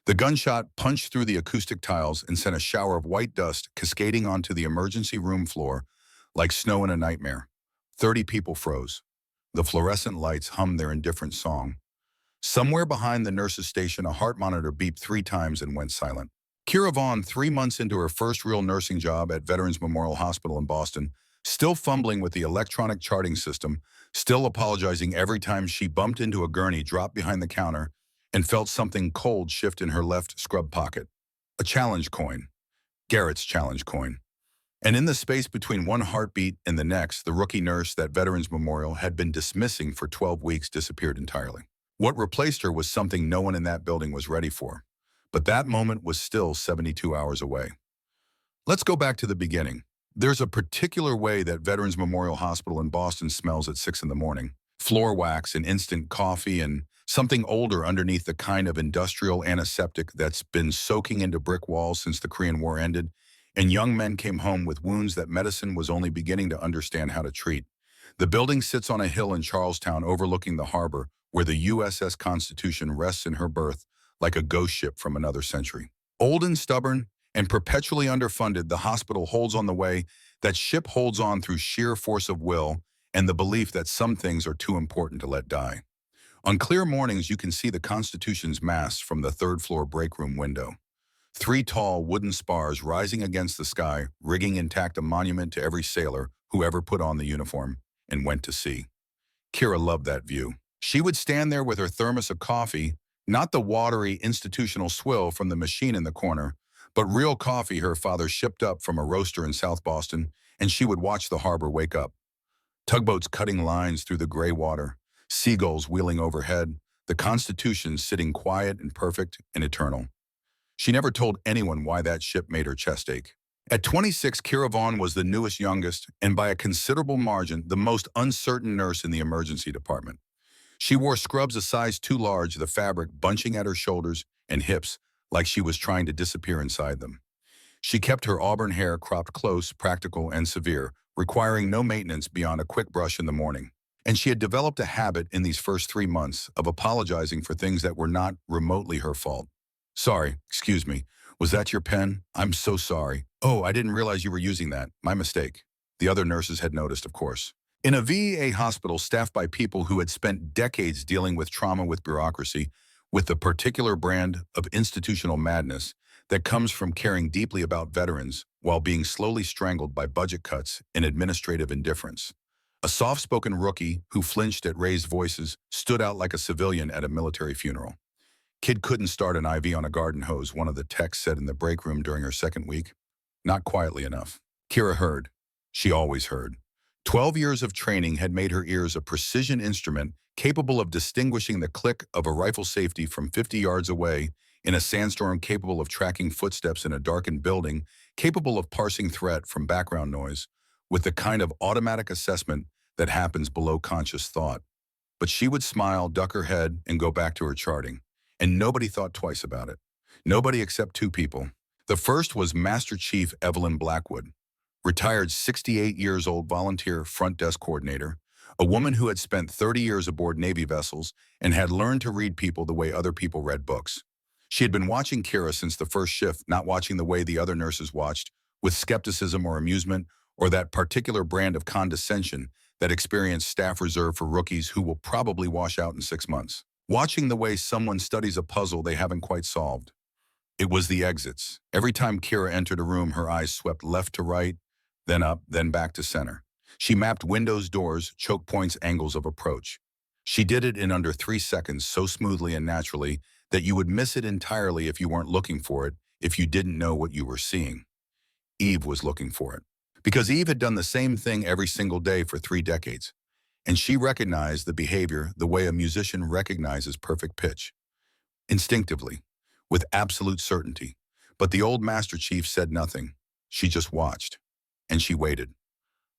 The gunshot punched through the acoustic tiles and sent a shower of white dust cascading onto the emergency room floor like snow in a nightmare. 30 people froze. The fluorescent lights hummed their indifferent song. Somewhere behind the nurse's station, a heart monitor beeped 3 times and went silent. Kira Vaughn, 3 months into her first real nursing job at Veterans Memorial Hospital in Boston, still fumbling with the electronic charting system, still apologizing every time she bumped into a gurney dropped behind the counter and felt something cold shift in her left scrub pocket. A challenge coin. Garrett's challenge coin. And in the space between one heartbeat and the next, the rookie nurse that Veterans Memorial had been dismissing for 12 weeks disappeared entirely. What replaced her was something no one in that building was ready for. But that moment was still 72 hours away. Let's go back to the beginning. There's a particular way that Veterans Memorial Hospital in Boston smells at 6 in the morning. Floor wax and instant coffee and something older underneath the kind of industrial antiseptic that's been soaking into brick walls since the Korean War ended, and young men came home with wounds that medicine was only beginning to understand how to treat. The building sits on a hill in Charlestown overlooking the harbor, where the USS Constitution rests in her berth like a ghost ship from another century. Old and stubborn and perpetually underfunded, the hospital holds on the way that ship holds on through sheer force of will and the belief that some things are too important to let die. On clear mornings, you can see the Constitution's masts from the third-floor break room window. 3 tall wooden spars rising against the sky, rigging intact, a monument to every sailor who ever put on the uniform and went to sea. Kira loved that view. She would stand there with her thermos of coffee, not the watery institutional swill from the machine in the corner, but real coffee her father shipped up from a roaster in South Boston, and she would watch the harbor wake up. Tugboats cutting lines through the gray water, seagulls wheeling overhead, the Constitution sitting quiet and perfect and eternal. She never told anyone why that ship made her chest ache. At 26, Kira Vaughn was the newest, youngest, and by a considerable margin, the most uncertain nurse in the emergency department. She wore scrubs a size too large, the fabric bunching at her shoulders and hips like she was trying to disappear inside them. She kept her auburn hair cropped close, practical, and severe, requiring no maintenance beyond a quick brush in the morning. And she had developed a habit in these first 3 months of apologizing for things that were not remotely her fault. Sorry, excuse me, was that your pen? I'm so sorry. Oh, I didn't realize you were using that. My mistake. The other nurses had noticed, of course. In a VA hospital staffed by people who had spent decades dealing with trauma with bureaucracy, with the particular brand of institutional madness that comes from caring deeply about veterans while being slowly strangled by budget cuts and administrative indifference. A soft-spoken rookie who flinched at raised voices stood out like a civilian at a military funeral. Kid couldn't start an IV on a garden hose, one of the techs said in the break room during her second week. Not quietly enough. Kira heard. She always heard. 12 years of training had made her ears a precision instrument capable of distinguishing the click of a rifle safety from 50 yards away, in a sandstorm capable of tracking footsteps in a darkened building, capable of parsing threat from background noise, with the kind of automatic assessment that happens below conscious thought. But she would smile, duck her head, and go back to her charting. And nobody thought twice about it. Nobody except 2 people. The first was Master Chief Evelyn Blackwood, retired 68 years old volunteer front desk coordinator, a woman who had spent 30 years aboard Navy vessels and had learned to read people the way other people read books. She had been watching Kira since the first shift, not watching the way the other nurses watched, with skepticism or amusement, or that particular brand of condescension that experienced staff reserved for rookies who will probably wash out in 6 months. Watching the way someone studies a puzzle they haven't quite solved. It was the exits. Every time Kira entered a room, her eyes swept left to right, then up, then back to center. She mapped windows, doors, choke points, angles of approach. She did it in under 3 seconds, so smoothly and naturally that you would miss it entirely if you weren't looking for it, if you didn't know what you were seeing. Eve was looking for it. Because Eve had done the same thing every single day for 3 decades. And she recognized the behavior the way a musician recognizes perfect pitch. Instinctively, with absolute certainty. But the old Master Chief said nothing. She just watched. And she waited.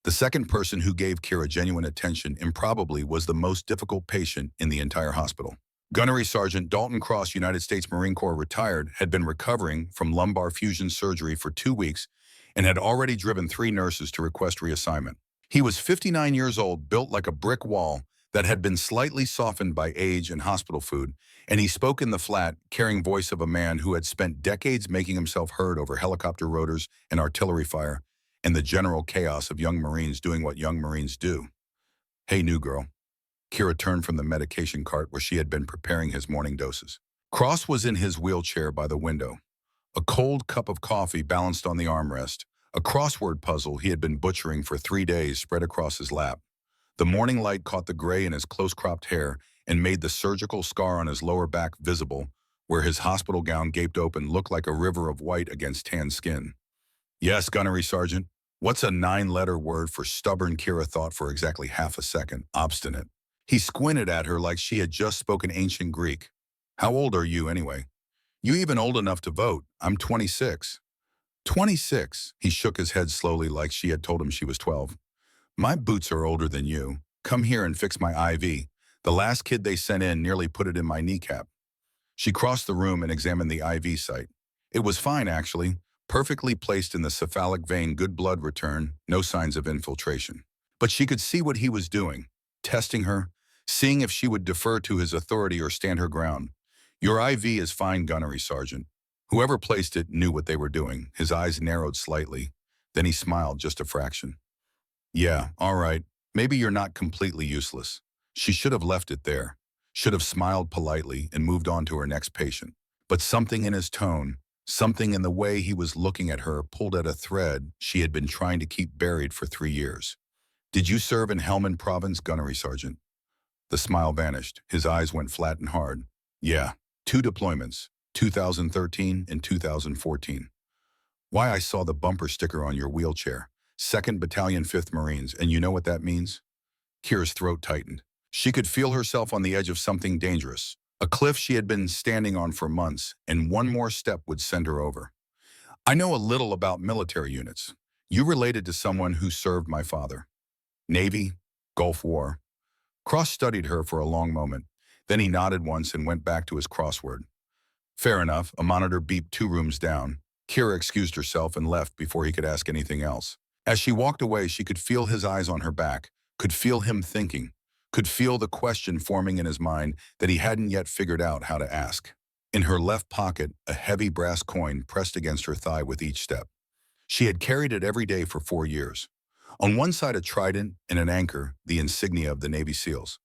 The second person who gave Kira genuine attention improbably was the most difficult patient in the entire hospital. Gunnery Sergeant Dalton Cross, United States Marine Corps, retired, had been recovering from lumbar fusion surgery for 2 weeks and had already driven 3 nurses to request reassignment. He was 59 years old, built like a brick wall that had been slightly softened by age and hospital food, and he spoke in the flat, caring voice of a man who had spent decades making himself heard over helicopter rotors and artillery fire, and the general chaos of young Marines doing what young Marines do. "Hey, new girl." Kira turned from the medication cart where she had been preparing his morning doses. Cross was in his wheelchair by the window. A cold cup of coffee balanced on the armrest, a crossword puzzle he had been butchering for 3 days spread across his lap. The morning light caught the gray in his close-cropped hair and made the surgical scar on his lower back visible, where his hospital gown gaped open looked like a river of white against tan skin. "Yes, Gunnery Sergeant." What's a 9-letter word for stubborn? Kira thought for exactly half a second. Obstinate. He squinted at her like she had just spoken ancient Greek. "How old are you, anyway?" "You even old enough to vote. I'm 26. 26. He shook his head slowly like she had told him she was 12. "My boots are older than you. Come here and fix my IV. The last kid they sent in nearly put it in my kneecap." She crossed the room and examined the IV site. It was fine, actually. Perfectly placed in the cephalic vein, good blood return, no signs of infiltration. But she could see what he was doing, testing her, seeing if she would defer to his authority or stand her ground. "Your IV is fine, Gunnery Sergeant." Whoever placed it knew what they were doing. His eyes narrowed slightly. Then he smiled just a fraction. "Yeah, all right. Maybe you're not completely useless." She should have left it there, should have smiled politely and moved on to her next patient. But something in his tone, something in the way he was looking at her pulled at a thread she had been trying to keep buried for 3 years. "Did you serve in Helmand Province, Gunnery Sergeant?" The smile vanished. His eyes went flat and hard. "Yeah, 2 deployments, 2013 and 2014. "Why, I saw the bumper sticker on your wheelchair. 2nd Battalion 5th Marines, and you know what that means?" Kira's throat tightened. She could feel herself on the edge of something dangerous, a cliff she had been standing on for months, and one more step would send her over. "I know a little about military units. You related to someone who served my father." "Navy, Gulf War." Cross studied her for a long moment. Then he nodded once and went back to his crossword. "Fair enough." A monitor beeped 2 rooms down. Kira excused herself and left before he could ask anything else. As she walked away, she could feel his eyes on her back, could feel him thinking, could feel the question forming in his mind that he hadn't yet figured out how to ask. In her left pocket, a heavy brass coin pressed against her thigh with each step. She had carried it every day for 4 years. On one side, a trident and an anchor, the insignia of the Navy SEALs.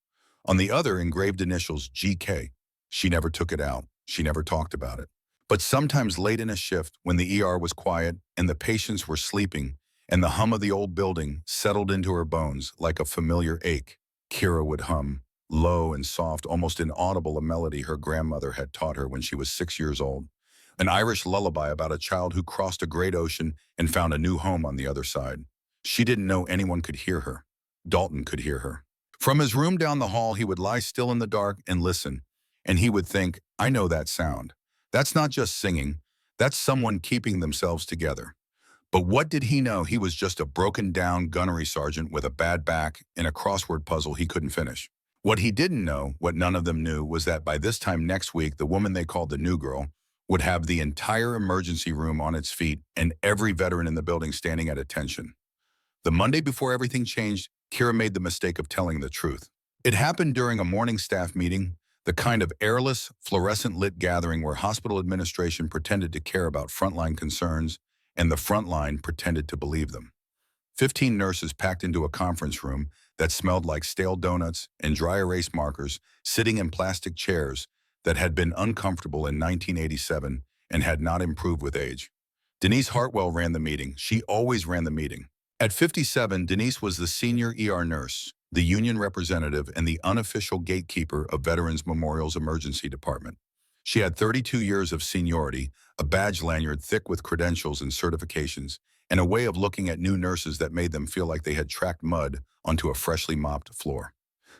On the other, engraved initials GK. She never took it out. She never talked about it. But sometimes late in a shift, when the ER was quiet and the patients were sleeping, and the hum of the old building settled into her bones like a familiar ache, Kira would hum, low and soft, almost inaudible, a melody her grandmother had taught her when she was 6 years old. An Irish lullaby about a child who crossed a great ocean and found a new home on the other side. She didn't know anyone could hear her. Dalton could hear her. From his room down the hall, he would lie still in the dark and listen, and he would think, "I know that sound. That's not just singing. That's someone keeping themselves together." But what did he know? He was just a broken-down gunnery sergeant with a bad back in a crossword puzzle he couldn't finish. What he didn't know, what none of them knew, was that by this time next week, the woman they called the new girl would have the entire emergency room on its feet and every veteran in the building standing at attention. The Monday before everything changed, Kira made the mistake of telling the truth. It happened during a morning staff meeting, the kind of airless, fluorescent-lit gathering where hospital administration pretended to care about frontline concerns and the front line pretended to believe them. 15 nurses packed into a conference room that smelled like stale donuts and dry erase markers, sitting in plastic chairs that had been uncomfortable in 1987 and had not improved with age. Denise Hartwell ran the meeting. She always ran the meeting. At 57, Denise was the senior ER nurse, the union representative, and the unofficial gatekeeper of Veterans Memorial's emergency department. She had 32 years of seniority, a badge lanyard thick with credentials and certifications, and a way of looking at new nurses that made them feel like they had tracked mud onto a freshly mopped floor.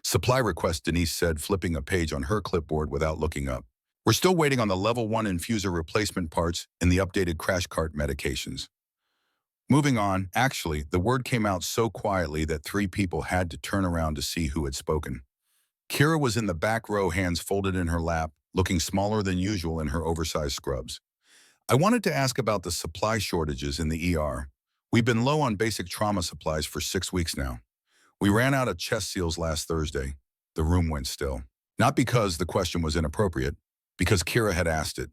"Supply request," Denise said, flipping a page on her clipboard without looking up. "We're still waiting on the level 1 infuser replacement parts and the updated crash cart medications." Moving on, actually, the word came out so quietly that 3 people had to turn around to see who had spoken. Kira was in the back row, hands folded in her lap, looking smaller than usual in her oversized scrubs. "I wanted to ask about the supply shortages in the ER. We've been low on basic trauma supplies for 6 weeks now. We ran out of chest seals last Thursday." The room went still. Not because the question was inappropriate, because Kira had asked it.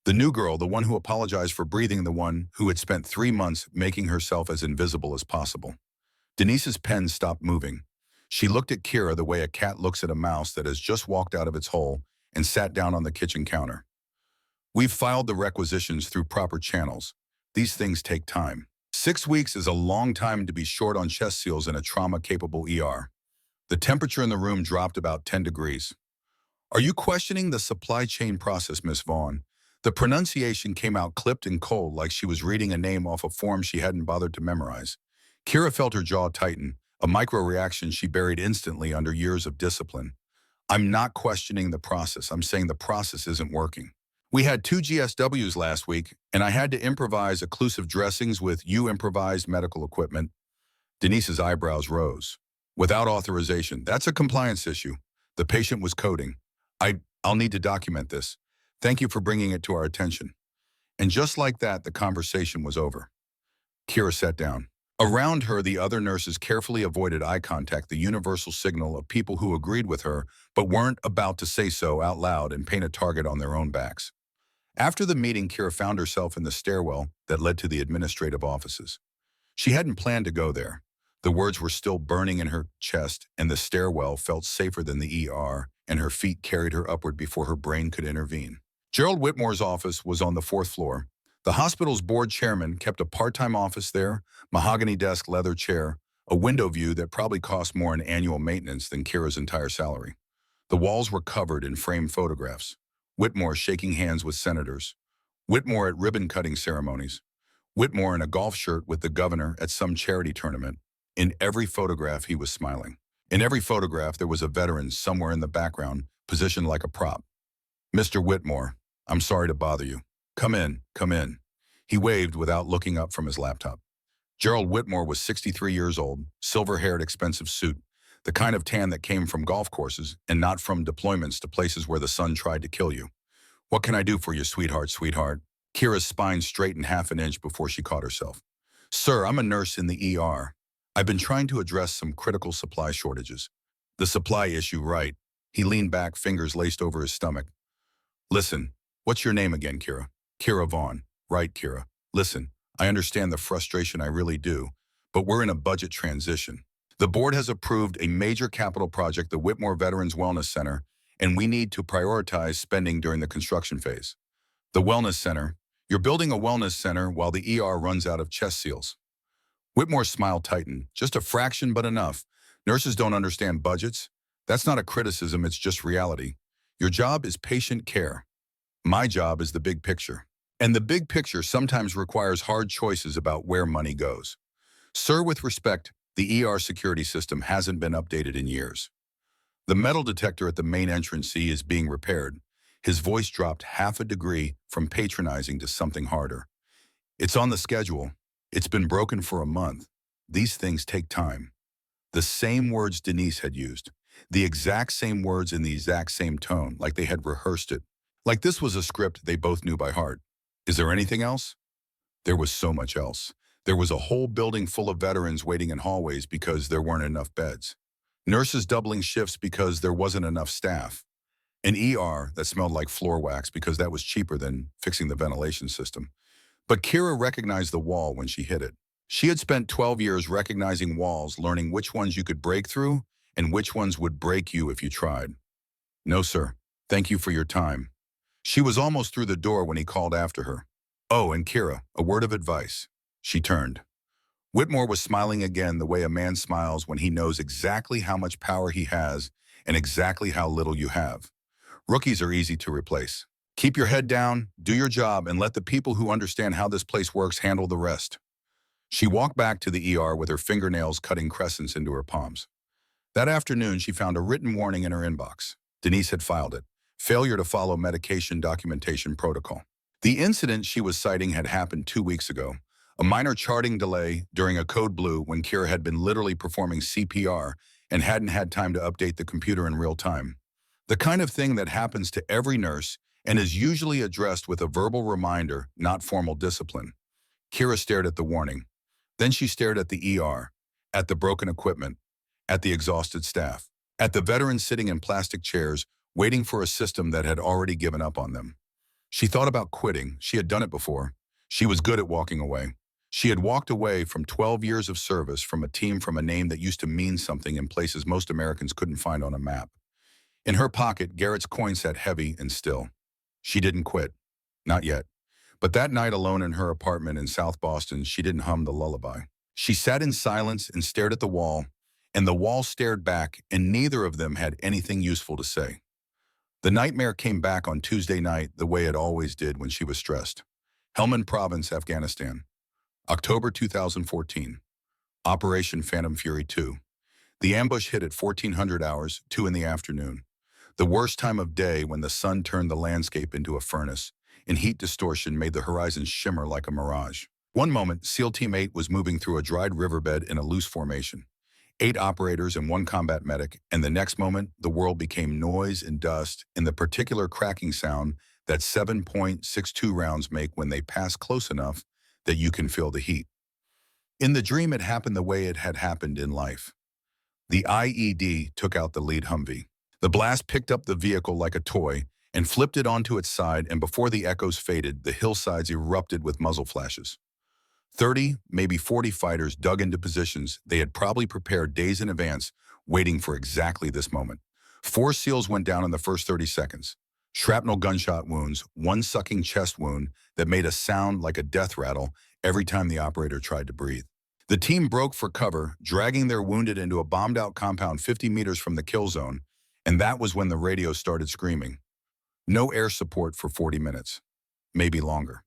The new girl, the one who apologized for breathing, the one who had spent 3 months making herself as invisible as possible. Denise's pen stopped moving. She looked at Kira the way a cat looks at a mouse that has just walked out of its hole and sat down on the kitchen counter. We've filed the requisitions through proper channels. These things take time. 6 weeks is a long time to be short on chest seals in a trauma-capable ER. The temperature in the room dropped about 10 degrees. Are you questioning the supply chain process, Miss Vaughn? The pronunciation came out clipped and cold like she was reading a name off a form she hadn't bothered to memorize. Kira felt her jaw tighten, a micro-reaction she buried instantly under years of discipline. I'm not questioning the process. I'm saying the process isn't working. We had 2 GSWs last week, and I had to improvise occlusive dressings with improvised medical equipment. Denise's eyebrows rose. Without authorization, that's a compliance issue. The patient was coding. I'll need to document this. Thank you for bringing it to our attention. And just like that, the conversation was over. Kira sat down. Around her, the other nurses carefully avoided eye contact, the universal signal of people who agreed with her but weren't about to say so out loud and paint a target on their own backs. After the meeting, Kira found herself in the stairwell that led to the administrative offices. She hadn't planned to go there. The words were still burning in her chest, and the stairwell felt safer than the ER, and her feet carried her upward before her brain could intervene. Gerald Whitmore's office was on the 4th floor. The hospital's board chairman kept a part-time office there, mahogany desk, leather chair, a window view that probably cost more in annual maintenance than Kira's entire salary. The walls were covered in framed photographs. Whitmore shaking hands with senators. Whitmore at ribbon-cutting ceremonies. Whitmore in a golf shirt with the governor at some charity tournament. In every photograph, he was smiling. In every photograph, there was a veteran somewhere in the background, positioned like a prop. Mr. Whitmore, I'm sorry to bother you. Come in, come in. He waved without looking up from his laptop. Gerald Whitmore was 63 years old, silver-haired, expensive suit, the kind of tan that came from golf courses and not from deployments to places where the sun tried to kill you. What can I do for you, sweetheart, sweetheart? Kira's spine straightened half an inch before she caught herself. Sir, I'm a nurse in the ER. I've been trying to address some critical supply shortages. The supply issue, right? He leaned back, fingers laced over his stomach. Listen, what's your name again, Kira? Kira Vaughn. Right, Kira. Listen, I understand the frustration, I really do, but we're in a budget transition. The board has approved a major capital project, the Whitmore Veterans Wellness Center, and we need to prioritize spending during the construction phase. The Wellness Center. You're building a wellness center while the ER runs out of chest seals. Whitmore's smile tightened. Just a fraction, but enough. Nurses don't understand budgets. That's not a criticism, it's just reality. Your job is patient care. My job is the big picture. And the big picture sometimes requires hard choices about where money goes. Sir, with respect, the ER security system hasn't been updated in years. The metal detector at the main entrance C is being repaired. His voice dropped half a degree from patronizing to something harder. It's on the schedule. It's been broken for a month. These things take time. The same words Denise had used. The exact same words in the exact same tone, like they had rehearsed it. Like this was a script they both knew by heart. Is there anything else? There was so much else. There was a whole building full of veterans waiting in hallways because there weren't enough beds. Nurses doubling shifts because there wasn't enough staff. An ER that smelled like floor wax because that was cheaper than fixing the ventilation system. But Kira recognized the wall when she hit it. She had spent 12 years recognizing walls, learning which ones you could break through and which ones would break you if you tried. No, sir. Thank you for your time. She was almost through the door when he called after her. Oh, and Kira, a word of advice. She turned. Whitmore was smiling again the way a man smiles when he knows exactly how much power he has and exactly how little you have. Rookies are easy to replace. Keep your head down, do your job, and let the people who understand how this place works handle the rest. She walked back to the ER with her fingernails cutting crescents into her palms. That afternoon, she found a written warning in her inbox. Denise had filed it. Failure to follow medication documentation protocol. The incident she was citing had happened 2 weeks ago. A minor charting delay during a code blue when Kira had been literally performing CPR and hadn't had time to update the computer in real time. The kind of thing that happens to every nurse and is usually addressed with a verbal reminder, not formal discipline. Kira stared at the warning. Then she stared at the ER, at the broken equipment, at the exhausted staff. At the veterans sitting in plastic chairs, waiting for a system that had already given up on them. She thought about quitting. She had done it before. She was good at walking away. She had walked away from 12 years of service from a team from a name that used to mean something in places most Americans couldn't find on a map. In her pocket, Garrett's coin sat heavy and still. She didn't quit. Not yet. But that night alone in her apartment in South Boston, she didn't hum the lullaby. She sat in silence and stared at the wall, and the wall stared back, and neither of them had anything useful to say. The nightmare came back on Tuesday night the way it always did when she was stressed. Helmand Province, Afghanistan. October 2014. Operation Phantom Fury 2. The ambush hit at 1400 hours, 2 in the afternoon. The worst time of day when the sun turned the landscape into a furnace, and heat distortion made the horizon shimmer like a mirage. One moment, SEAL Team 8 was moving through a dried riverbed in a loose formation. 8 operators and 1 combat medic, and the next moment, the world became noise and dust and the particular cracking sound that 7.62 rounds make when they pass close enough that you can feel the heat. In the dream, it happened the way it had happened in life. The IED took out the lead Humvee. The blast picked up the vehicle like a toy and flipped it onto its side, and before the echoes faded, the hillsides erupted with muzzle flashes. 30, maybe 40 fighters dug into positions they had probably prepared days in advance, waiting for exactly this moment. 4 SEALs went down in the first 30 seconds. Shrapnel gunshot wounds, 1 sucking chest wound that made a sound like a death rattle every time the operator tried to breathe. The team broke for cover, dragging their wounded into a bombed-out compound 50 meters from the kill zone, and that was when the radio started screaming. No air support for 40 minutes, maybe longer.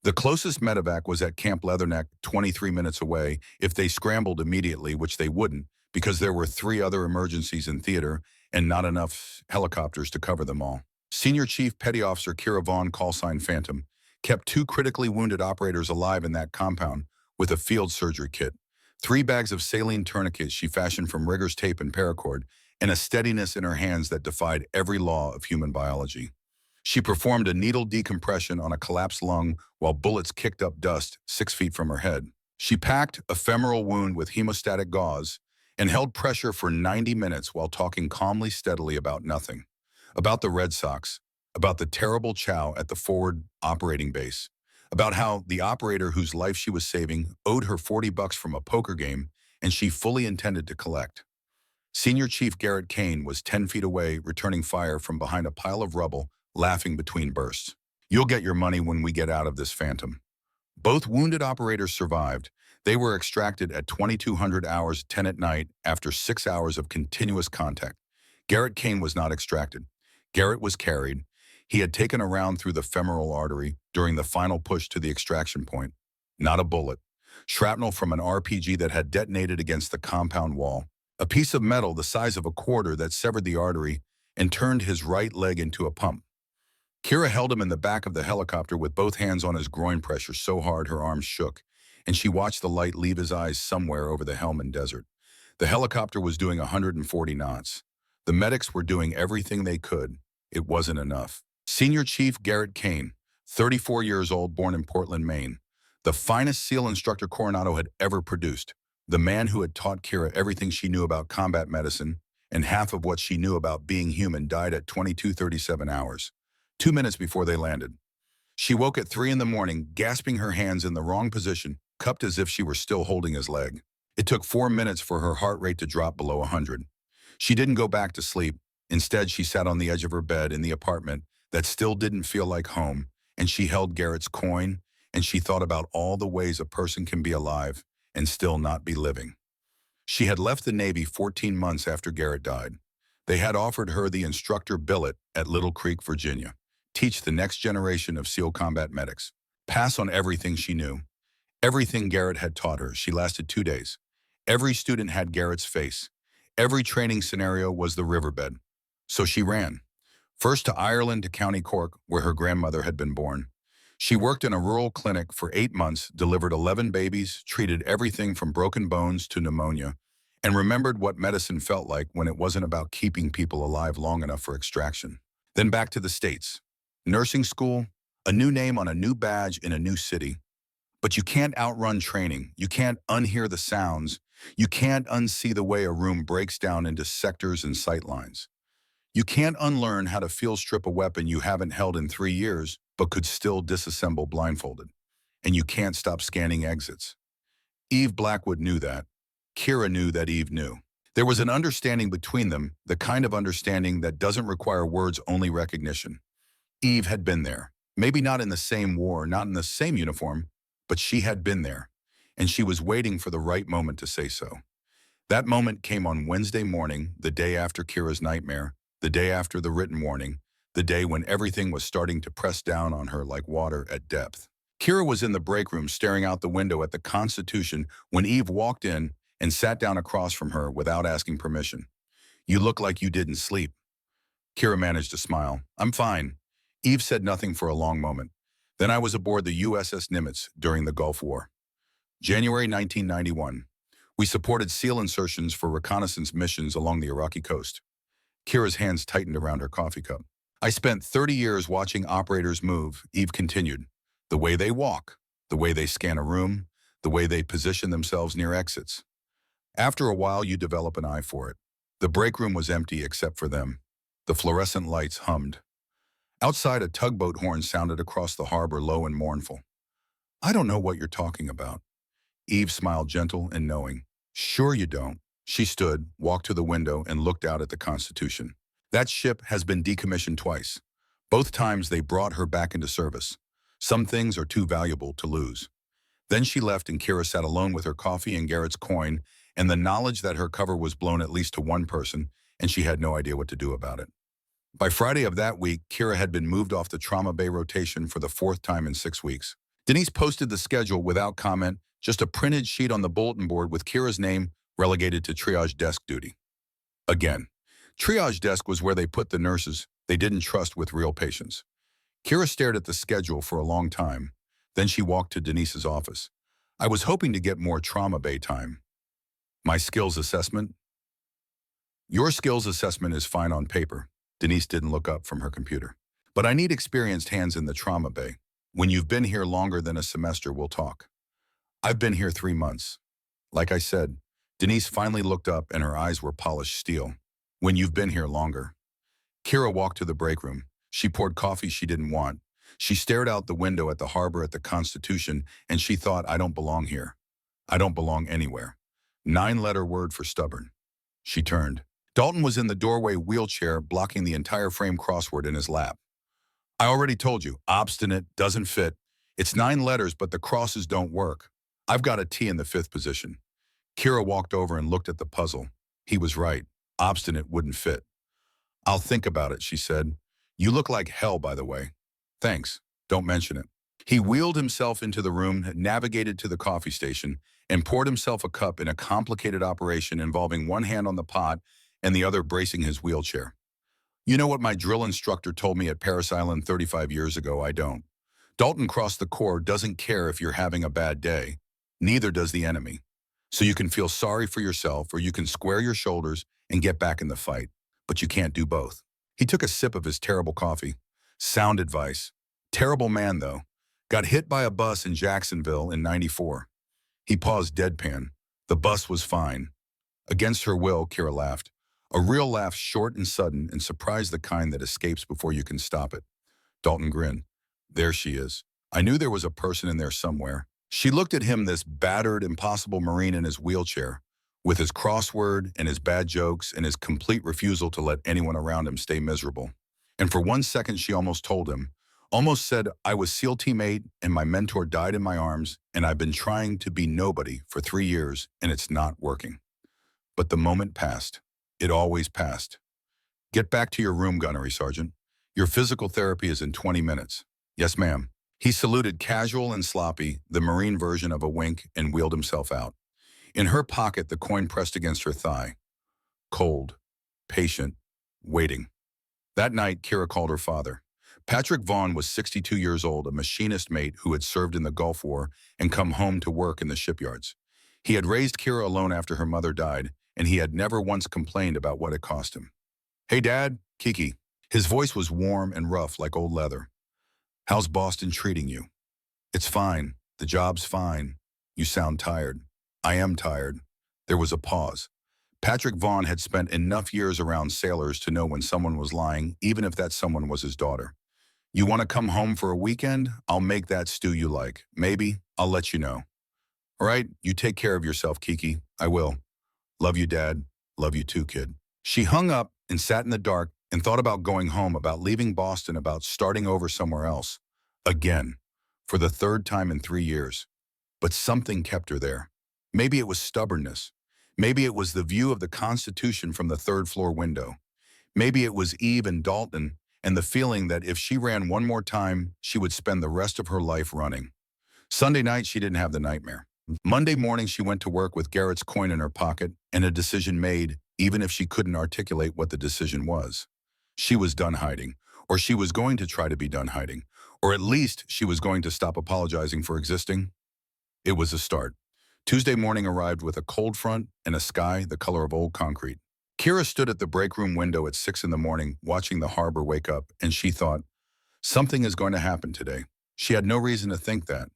The closest medevac was at Camp Leatherneck, 23 minutes away, if they scrambled immediately, which they wouldn't, because there were 3 other emergencies in theater and not enough helicopters to cover them all. Senior Chief Petty Officer Kira Vaughn, callsign Phantom, kept 2 critically wounded operators alive in that compound with a field surgery kit, 3 bags of saline tourniquets she fashioned from rigger's tape and paracord, and a steadiness in her hands that defied every law of human biology. She performed a needle decompression on a collapsed lung while bullets kicked up dust 6 feet from her head. She packed a femoral wound with hemostatic gauze and held pressure for 90 minutes while talking calmly, steadily about nothing. About the Red Sox, about the terrible chow at the forward operating base, about how the operator whose life she was saving owed her $40 from a poker game and she fully intended to collect. Senior Chief Garrett Kane was 10 feet away, returning fire from behind a pile of rubble, laughing between bursts. "You'll get your money when we get out of this, Phantom." Both wounded operators survived. They were extracted at 2200 hours 10 at night after 6 hours of continuous contact. Garrett Kane was not extracted. Garrett was carried. He had taken a round through the femoral artery during the final push to the extraction point. Not a bullet. Shrapnel from an RPG that had detonated against the compound wall. A piece of metal the size of a quarter that severed the artery and turned his right leg into a pump. Kira held him in the back of the helicopter with both hands on his groin pressure so hard her arms shook, and she watched the light leave his eyes somewhere over the Helmand Desert. The helicopter was doing 140 knots. The medics were doing everything they could. It wasn't enough. Senior Chief Garrett Kane, 34 years old, born in Portland, Maine, the finest SEAL instructor Coronado had ever produced, the man who had taught Kira everything she knew about combat medicine and half of what she knew about being human, died at 22:37 hours, 2 minutes before they landed. She woke at 3 in the morning, gasping, her hands in the wrong position, cupped as if she were still holding his leg. It took 4 minutes for her heart rate to drop below 100. She didn't go back to sleep. Instead, she sat on the edge of her bed in the apartment that still didn't feel like home, and she held Garrett's coin, and she thought about all the ways a person can be alive and still not be living. She had left the Navy 14 months after Garrett died. They had offered her the instructor billet at Little Creek, Virginia. Teach the next generation of SEAL combat medics. Pass on everything she knew. Everything Garrett had taught her. She lasted 2 days. Every student had Garrett's face. Every training scenario was the riverbed. So she ran. First to Ireland, to County Cork, where her grandmother had been born. She worked in a rural clinic for 8 months, delivered 11 babies, treated everything from broken bones to pneumonia, and remembered what medicine felt like when it wasn't about keeping people alive long enough for extraction. Then back to the States. Nursing school, a new name on a new badge in a new city. But you can't outrun training. You can't unhear the sounds. You can't unsee the way a room breaks down into sectors and sight lines. You can't unlearn how to field strip a weapon you haven't held in 3 years, but could still disassemble blindfolded. And you can't stop scanning exits. Eve Blackwood knew that. Kira knew that Eve knew. There was an understanding between them, the kind of understanding that doesn't require words, only recognition. Eve had been there. Maybe not in the same war, not in the same uniform, but she had been there. And she was waiting for the right moment to say so. That moment came on Wednesday morning, the day after Kira's nightmare, the day after the written warning, the day when everything was starting to press down on her like water at depth. Kira was in the break room staring out the window at the Constitution when Eve walked in and sat down across from her without asking permission. "You look like you didn't sleep." Kira managed to smile. "I'm fine." Eve said nothing for a long moment. "Then I was aboard the USS Nimitz during the Gulf War. January 1991. We supported SEAL insertions for reconnaissance missions along the Iraqi coast." Kira's hands tightened around her coffee cup. "I spent 30 years watching operators move," Eve continued. "The way they walk, the way they scan a room, the way they position themselves near exits. After a while, you develop an eye for it." The break room was empty except for them. The fluorescent lights hummed. Outside, a tugboat horn sounded across the harbor, low and mournful. "I don't know what you're talking about." Eve smiled, gentle and knowing. "Sure you don't." She stood, walked to the window, and looked out at the Constitution. "That ship has been decommissioned twice. Both times they brought her back into service. Some things are too valuable to lose." Then she left and Kira sat alone with her coffee and Garrett's coin and the knowledge that her cover was blown at least to one person, and she had no idea what to do about it. By Friday of that week, Kira had been moved off the trauma bay rotation for the 4th time in 6 weeks. Denise posted the schedule without comment, just a printed sheet on the bulletin board with Kira's name relegated to triage desk duty. Again, triage desk was where they put the nurses they didn't trust with real patients. Kira stared at the schedule for a long time. Then she walked to Denise's office. "I was hoping to get more trauma bay time." "My skills assessment?" "Your skills assessment is fine on paper." Denise didn't look up from her computer. "But I need experienced hands in the trauma bay. When you've been here longer than a semester, we'll talk." "I've been here 3 months." Like I said, Denise finally looked up and her eyes were polished steel. "When you've been here longer." Kira walked to the break room. She poured coffee she didn't want. She stared out the window at the harbor at the Constitution, and she thought, "I don't belong here. I don't belong anywhere." 9-letter word for stubborn. She turned. Dalton was in the doorway, wheelchair, blocking the entire frame crossword in his lap. "I already told you, obstinate, doesn't fit. It's 9 letters, but the crosses don't work. I've got a T in the 5th position." Kira walked over and looked at the puzzle. He was right. Obstinate wouldn't fit. "I'll think about it," she said. "You look like hell, by the way." "Thanks. Don't mention it." He wheeled himself into the room, navigated to the coffee station, and poured himself a cup in a complicated operation involving one hand on the pot and the other bracing his wheelchair. "You know what my drill instructor told me at Paris Island 35 years ago? I don't. Dalton crossed the Corps doesn't care if you're having a bad day. Neither does the enemy. So you can feel sorry for yourself or you can square your shoulders and get back in the fight. But you can't do both." He took a sip of his terrible coffee. Sound advice. Terrible man, though. Got hit by a bus in Jacksonville in '94. He paused, deadpan. The bus was fine. Against her will, Kira laughed. A real laugh, short and sudden, and surprised, the kind that escapes before you can stop it. Dalton grinned. "There she is. I knew there was a person in there somewhere." She looked at him, this battered, impossible Marine in his wheelchair, with his crossword and his bad jokes and his complete refusal to let anyone around him stay miserable. And for 1 second, she almost told him, almost said, "I was SEAL Team 8 and my mentor died in my arms and I've been trying to be nobody for 3 years and it's not working." But the moment passed. It always passed. "Get back to your room, gunnery sergeant. Your physical therapy is in 20 minutes. "Yes, ma'am." He saluted, casual and sloppy, the Marine version of a wink, and wheeled himself out. In her pocket, the coin pressed against her thigh. Cold, patient, waiting. That night, Kira called her father. Patrick Vaughn was 62 years old, a machinist mate who had served in the Gulf War and come home to work in the shipyards. He had raised Kira alone after her mother died, and he had never once complained about what it cost him. "Hey, Dad, Kiki." His voice was warm and rough like old leather. "How's Boston treating you?" "It's fine. The job's fine. You sound tired." "I am tired. There was a pause. Patrick Vaughn had spent enough years around sailors to know when someone was lying, even if that someone was his daughter. You want to come home for a weekend? I'll make that stew you like. Maybe. I'll let you know. All right, you take care of yourself, Kiki. I will. Love you, Dad. Love you too, kid. She hung up and sat in the dark and thought about going home, about leaving Boston, about starting over somewhere else. Again. For the third time in 3 years. But something kept her there. Maybe it was stubbornness. Maybe it was the view of the Constitution from the third-floor window. Maybe it was Eve and Dalton and the feeling that if she ran one more time, she would spend the rest of her life running. Sunday night, she didn't have the nightmare. Monday morning, she went to work with Garrett's coin in her pocket and a decision made, even if she couldn't articulate what the decision was. She was done hiding, or she was going to try to be done hiding, or at least she was going to stop apologizing for existing. It was a start. Tuesday morning arrived with a cold front and a sky the color of old concrete. Kira stood at the break room window at 6 in the morning, watching the harbor wake up, and she thought, something is going to happen today. She had no reason to think that.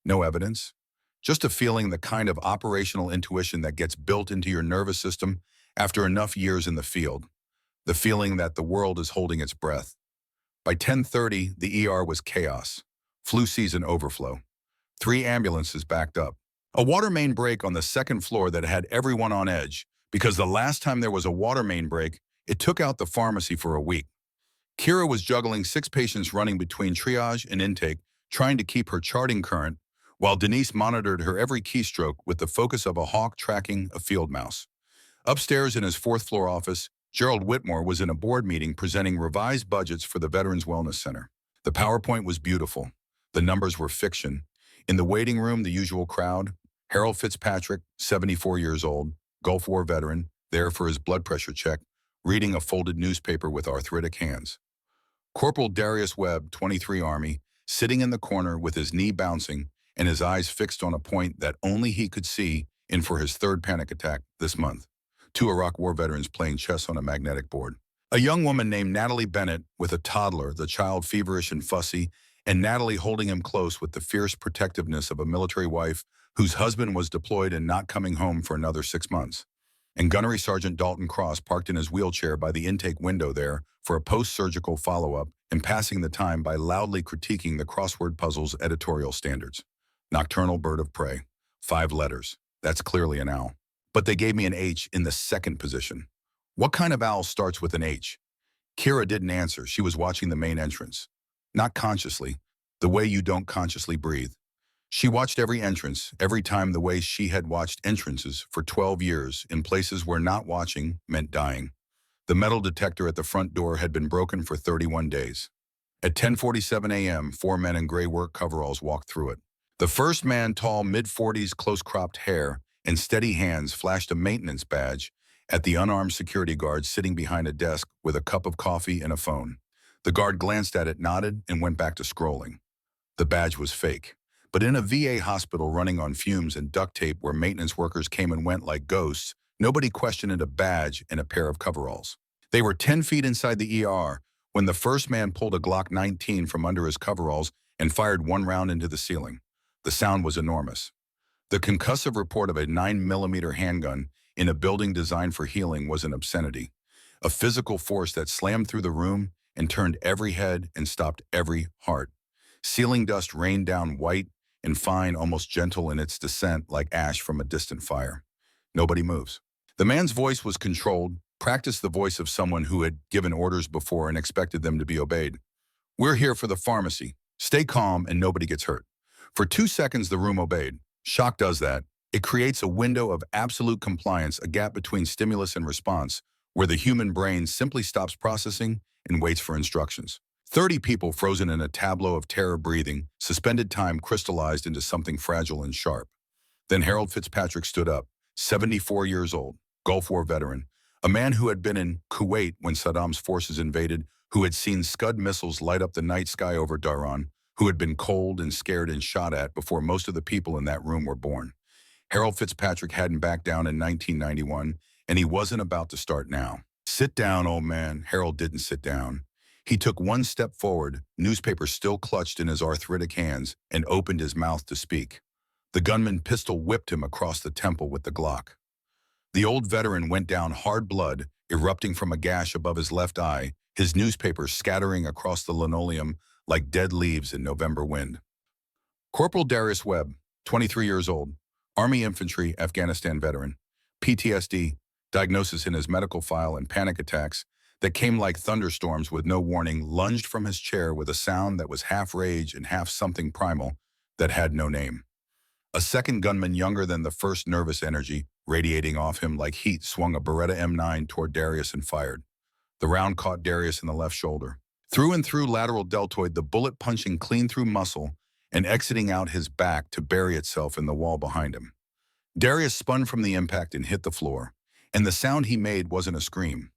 No evidence. Just a feeling, the kind of operational intuition that gets built into your nervous system after enough years in the field. The feeling that the world is holding its breath. By 10:30, the ER was chaos. Flu season overflow. 3 ambulances backed up. A water main break on the second floor that had everyone on edge, because the last time there was a water main break, it took out the pharmacy for a week. Kira was juggling 6 patients running between triage and intake, trying to keep her charting current, while Denise monitored her every keystroke with the focus of a hawk tracking a field mouse. Upstairs in his 4th-floor office, Gerald Whitmore was in a board meeting presenting revised budgets for the Veterans Wellness Center. The PowerPoint was beautiful. The numbers were fiction. In the waiting room, the usual crowd: Harold Fitzpatrick, 74 years old, Gulf War veteran, there for his blood pressure check, reading a folded newspaper with arthritic hands. Corporal Darius Webb, 23 Army, sitting in the corner with his knee bouncing and his eyes fixed on a point that only he could see, in for his 3rd panic attack this month. 2 Iraq War veterans playing chess on a magnetic board. A young woman named Natalie Bennett with a toddler, the child feverish and fussy, and Natalie holding him close with the fierce protectiveness of a military wife whose husband was deployed and not coming home for another 6 months. And Gunnery Sergeant Dalton Cross parked in his wheelchair by the intake window there for a post-surgical follow-up and passing the time by loudly critiquing the crossword puzzle's editorial standards. Nocturnal bird of prey. 5 letters. That's clearly an owl. But they gave me an H in the 2nd position. What kind of owl starts with an H? Kira didn't answer. She was watching the main entrance. Not consciously, the way you don't consciously breathe. She watched every entrance, every time, the way she had watched entrances for 12 years in places where not watching meant dying. The metal detector at the front door had been broken for 31 days. At 10:47 a.m., 4 men in gray work coveralls walked through it. The first man, tall, mid-40s, close-cropped hair and steady hands, flashed a maintenance badge at the unarmed security guard sitting behind a desk with a cup of coffee and a phone. The guard glanced at it, nodded, and went back to scrolling. The badge was fake. But in a VA hospital running on fumes and duct tape where maintenance workers came and went like ghosts, nobody questioned a badge and a pair of coveralls. They were 10 feet inside the ER when the first man pulled a Glock 19 from under his coveralls and fired 1 round into the ceiling. The sound was enormous. The concussive report of a 9mm handgun in a building designed for healing was an obscenity, a physical force that slammed through the room and turned every head and stopped every heart. Ceiling dust rained down, white and fine, almost gentle in its descent, like ash from a distant fire. Nobody moves. The man's voice was controlled, practiced the voice of someone who had given orders before and expected them to be obeyed. We're here for the pharmacy. Stay calm and nobody gets hurt. For 2 seconds, the room obeyed. Shock does that. It creates a window of absolute compliance, a gap between stimulus and response, where the human brain simply stops processing and waits for instructions. 30 people frozen in a tableau of terror breathing, suspended time crystallized into something fragile and sharp. Then Harold Fitzpatrick stood up, 74 years old, Gulf War veteran, a man who had been in Kuwait when Saddam's forces invaded, who had seen Scud missiles light up the night sky over Dhahran, who had been cold and scared and shot at before most of the people in that room were born. Harold Fitzpatrick hadn't backed down in 1991, and he wasn't about to start now. Sit down, old man. Harold didn't sit down. He took 1 step forward, newspaper still clutched in his arthritic hands, and opened his mouth to speak. The gunman pistol whipped him across the temple with the Glock. The old veteran went down, hard blood erupting from a gash above his left eye, his newspaper scattering across the linoleum like dead leaves in November wind. Corporal Darius Webb, 23 years old, Army Infantry, Afghanistan veteran, PTSD, diagnosis in his medical file, and panic attacks that came like thunderstorms with no warning, lunged from his chair with a sound that was half rage and half something primal that had no name. A second gunman, younger than the first, nervous energy radiating off him like heat, swung a Beretta M9 toward Darius and fired. The round caught Darius in the left shoulder. Through and through lateral deltoid, the bullet punching clean through muscle and exiting out his back to bury itself in the wall behind him. Darius spun from the impact and hit the floor, and the sound he made wasn't a scream.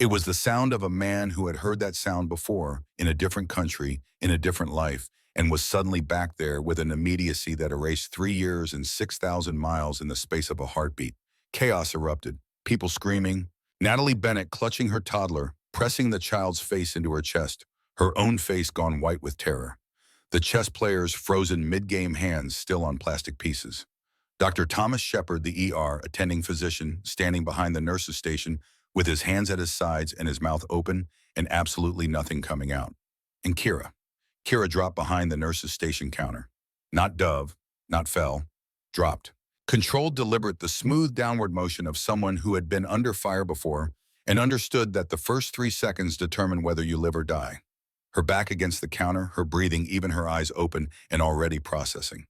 It was the sound of a man who had heard that sound before, in a different country, in a different life, and was suddenly back there with an immediacy that erased 3 years and 6,000 miles in the space of a heartbeat. Chaos erupted, people screaming, Natalie Bennett clutching her toddler, pressing the child's face into her chest, her own face gone white with terror. The chess player's frozen mid-game hands still on plastic pieces. Dr. Thomas Shepard, the ER attending physician, standing behind the nurse's station with his hands at his sides and his mouth open and absolutely nothing coming out. And Kira. Kira dropped behind the nurse's station counter. Not dove, not fell, dropped. Controlled, deliberate, the smooth downward motion of someone who had been under fire before and understood that the first 3 seconds determine whether you live or die. Her back against the counter, her breathing, even her eyes open and already processing.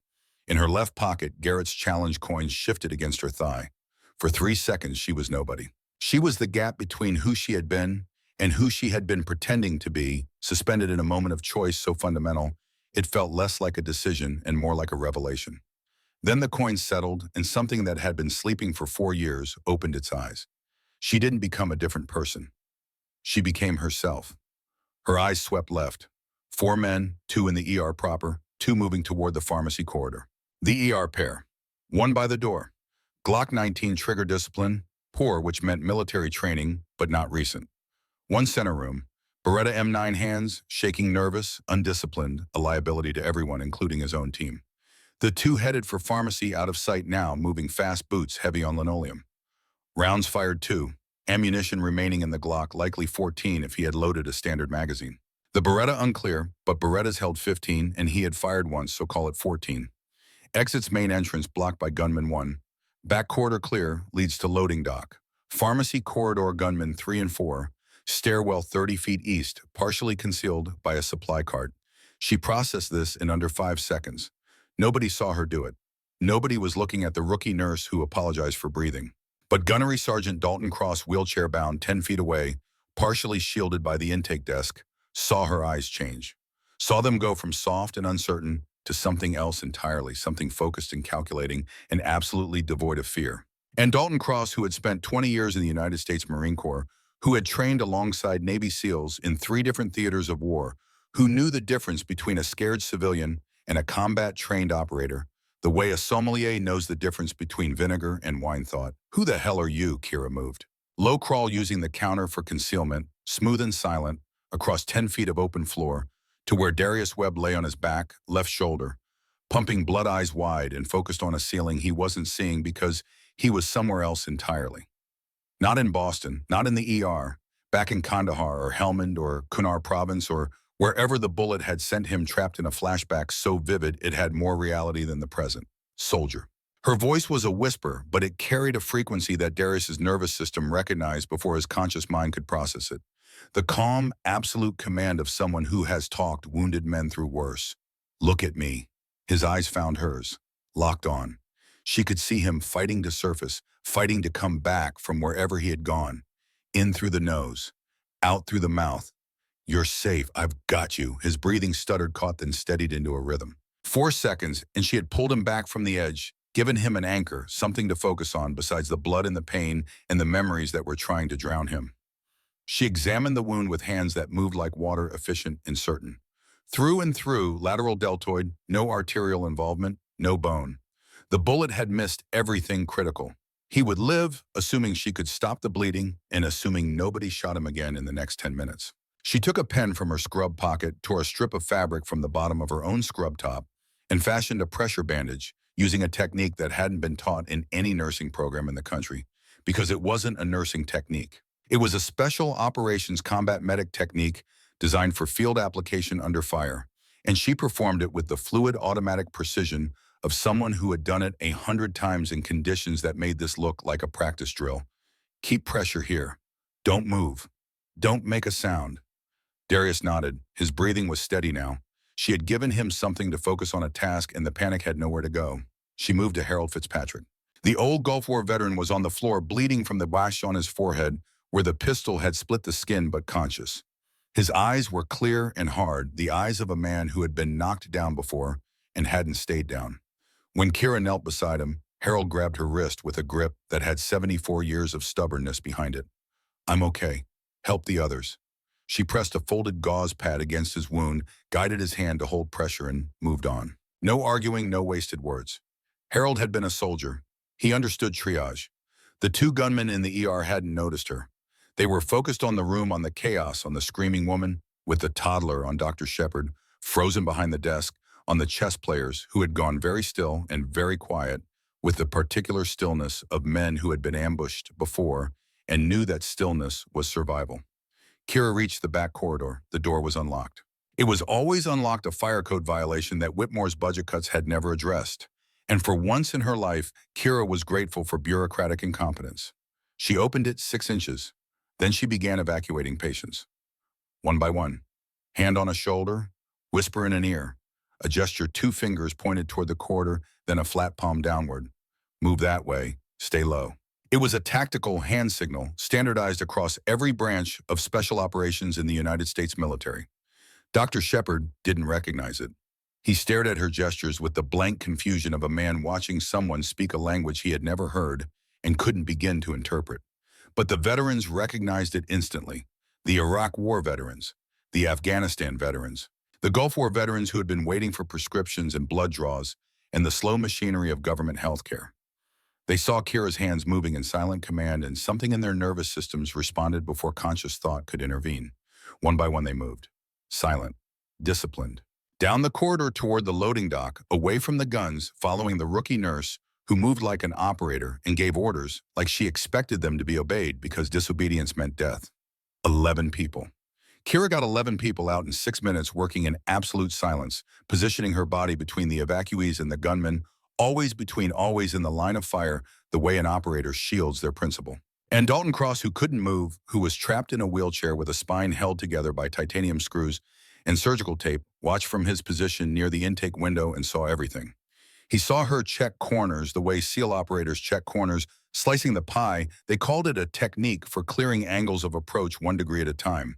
In her left pocket, Garrett's challenge coins shifted against her thigh. For 3 seconds, she was nobody. She was the gap between who she had been and who she had been pretending to be, suspended in a moment of choice so fundamental, it felt less like a decision and more like a revelation. Then the coin settled, and something that had been sleeping for 4 years opened its eyes. She didn't become a different person. She became herself. Her eyes swept left. 4 men, 2 in the ER proper, 2 moving toward the pharmacy corridor. The ER pair. 1 by the door. Glock 19 trigger discipline, poor, which meant military training, but not recent. 1 center room. Beretta M9 hands, shaking, nervous, undisciplined, a liability to everyone, including his own team. The 2 headed for pharmacy, out of sight now, moving fast, boots heavy on linoleum. Rounds fired 2. Ammunition remaining in the Glock, likely 14 if he had loaded a standard magazine. The Beretta unclear, but Berettas held 15, and he had fired once, so call it 14. Exits main entrance blocked by gunman 1. Back corridor clear, leads to loading dock. Pharmacy corridor gunman 3 and 4. Stairwell 30 feet east, partially concealed by a supply cart. She processed this in under 5 seconds. Nobody saw her do it. Nobody was looking at the rookie nurse who apologized for breathing. But Gunnery Sergeant Dalton Cross, wheelchair-bound 10 feet away, partially shielded by the intake desk, saw her eyes change. Saw them go from soft and uncertain to something else entirely, something focused and calculating and absolutely devoid of fear. And Dalton Cross, who had spent 20 years in the United States Marine Corps, who had trained alongside Navy SEALs in 3 different theaters of war, who knew the difference between a scared civilian and a combat-trained operator, the way a sommelier knows the difference between vinegar and wine, thought. Who the hell are you? Kira moved. Low crawl, using the counter for concealment, smooth and silent, across 10 feet of open floor, to where Darius Webb lay on his back, left shoulder, pumping blood, eyes wide and focused on a ceiling he wasn't seeing because he was somewhere else entirely. Not in Boston, not in the ER, back in Kandahar or Helmand or Kunar province or wherever the bullet had sent him, trapped in a flashback so vivid it had more reality than the present. Soldier. Her voice was a whisper, but it carried a frequency that Darius's nervous system recognized before his conscious mind could process it. The calm, absolute command of someone who has talked wounded men through worse. Look at me. His eyes found hers, locked on. She could see him fighting to surface, fighting to come back from wherever he had gone. In through the nose, out through the mouth. You're safe, I've got you. His breathing stuttered, caught, then steadied into a rhythm. 4 seconds, and she had pulled him back from the edge, given him an anchor, something to focus on besides the blood and the pain and the memories that were trying to drown him. She examined the wound with hands that moved like water, efficient and certain. Through and through, lateral deltoid, no arterial involvement, no bone. The bullet had missed everything critical. He would live, assuming she could stop the bleeding and assuming nobody shot him again in the next 10 minutes. She took a pen from her scrub pocket, tore a strip of fabric from the bottom of her own scrub top, and fashioned a pressure bandage using a technique that hadn't been taught in any nursing program in the country. because it wasn't a nursing technique. It was a special operations combat medic technique designed for field application under fire, and she performed it with the fluid automatic precision of someone who had done it 100 times in conditions that made this look like a practice drill. Keep pressure here. Don't move. Don't make a sound. Darius nodded. His breathing was steady now. She had given him something to focus on a task, and the panic had nowhere to go. She moved to Harold Fitzpatrick. The old Gulf War veteran was on the floor, bleeding from the gash on his forehead, where the pistol had split the skin, but conscious. His eyes were clear and hard, the eyes of a man who had been knocked down before and hadn't stayed down. When Kira knelt beside him, Harold grabbed her wrist with a grip that had 74 years of stubbornness behind it. "I'm okay. Help the others." She pressed a folded gauze pad against his wound, guided his hand to hold pressure, and moved on. No arguing, no wasted words. Harold had been a soldier. He understood triage. The two gunmen in the ER hadn't noticed her. They were focused on the room, on the chaos, on the screaming woman, with the toddler, on Dr. Shepard, frozen behind the desk, on the chess players who had gone very still and very quiet, with the particular stillness of men who had been ambushed before and knew that stillness was survival. Kira reached the back corridor. The door was unlocked. It was always unlocked, a fire code violation that Whitmore's budget cuts had never addressed. And for once in her life, Kira was grateful for bureaucratic incompetence. She opened it 6 inches. Then she began evacuating patients. One by one. Hand on a shoulder, whisper in an ear. A gesture, 2 fingers pointed toward the corridor, then a flat palm downward. Move that way, stay low. It was a tactical hand signal, standardized across every branch of special operations in the United States military. Dr. Shepard didn't recognize it. He stared at her gestures with the blank confusion of a man watching someone speak a language he had never heard and couldn't begin to interpret. But the veterans recognized it instantly. The Iraq War veterans, the Afghanistan veterans, the Gulf War veterans who had been waiting for prescriptions and blood draws, and the slow machinery of government healthcare. They saw Kira's hands moving in silent command, and something in their nervous systems responded before conscious thought could intervene. One by one they moved, silent, disciplined, down the corridor toward the loading dock, away from the guns, following the rookie nurse who moved like an operator and gave orders like she expected them to be obeyed because disobedience meant death. 11 people. Kira got 11 people out in 6 minutes, working in absolute silence, positioning her body between the evacuees and the gunmen, always between, always in the line of fire, the way an operator shields their principal. And Dalton Cross, who couldn't move, who was trapped in a wheelchair with a spine held together by titanium screws and surgical tape, watched from his position near the intake window and saw everything. He saw her check corners the way SEAL operators check corners, slicing the pie. They called it a technique for clearing angles of approach 1 degree at a time.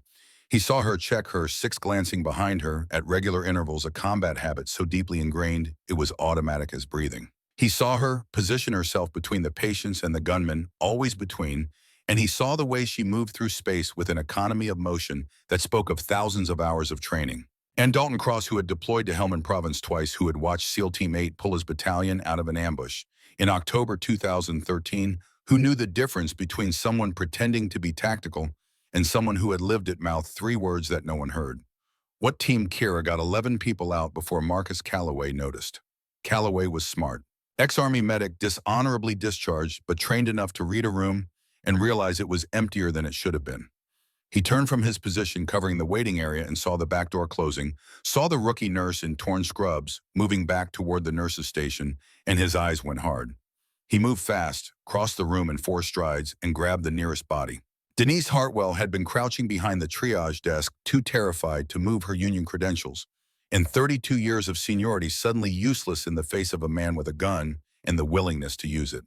He saw her check her 6, glancing behind her at regular intervals, a combat habit so deeply ingrained it was automatic as breathing. He saw her position herself between the patients and the gunmen, always between, and he saw the way she moved through space with an economy of motion that spoke of thousands of hours of training. And Dalton Cross, who had deployed to Helmand Province twice, who had watched SEAL Team 8 pull his battalion out of an ambush in October 2013, who knew the difference between someone pretending to be tactical and someone who had lived it, mouthed 3 words that no one heard. What Team Kira got 11 people out before Marcus Calloway noticed. Calloway was smart. Ex-Army medic, dishonorably discharged, but trained enough to read a room and realize it was emptier than it should have been. He turned from his position covering the waiting area and saw the back door closing, saw the rookie nurse in torn scrubs moving back toward the nurse's station, and his eyes went hard. He moved fast, crossed the room in 4 strides, and grabbed the nearest body. Denise Hartwell had been crouching behind the triage desk, too terrified to move her union credentials, and 32 years of seniority suddenly useless in the face of a man with a gun and the willingness to use it.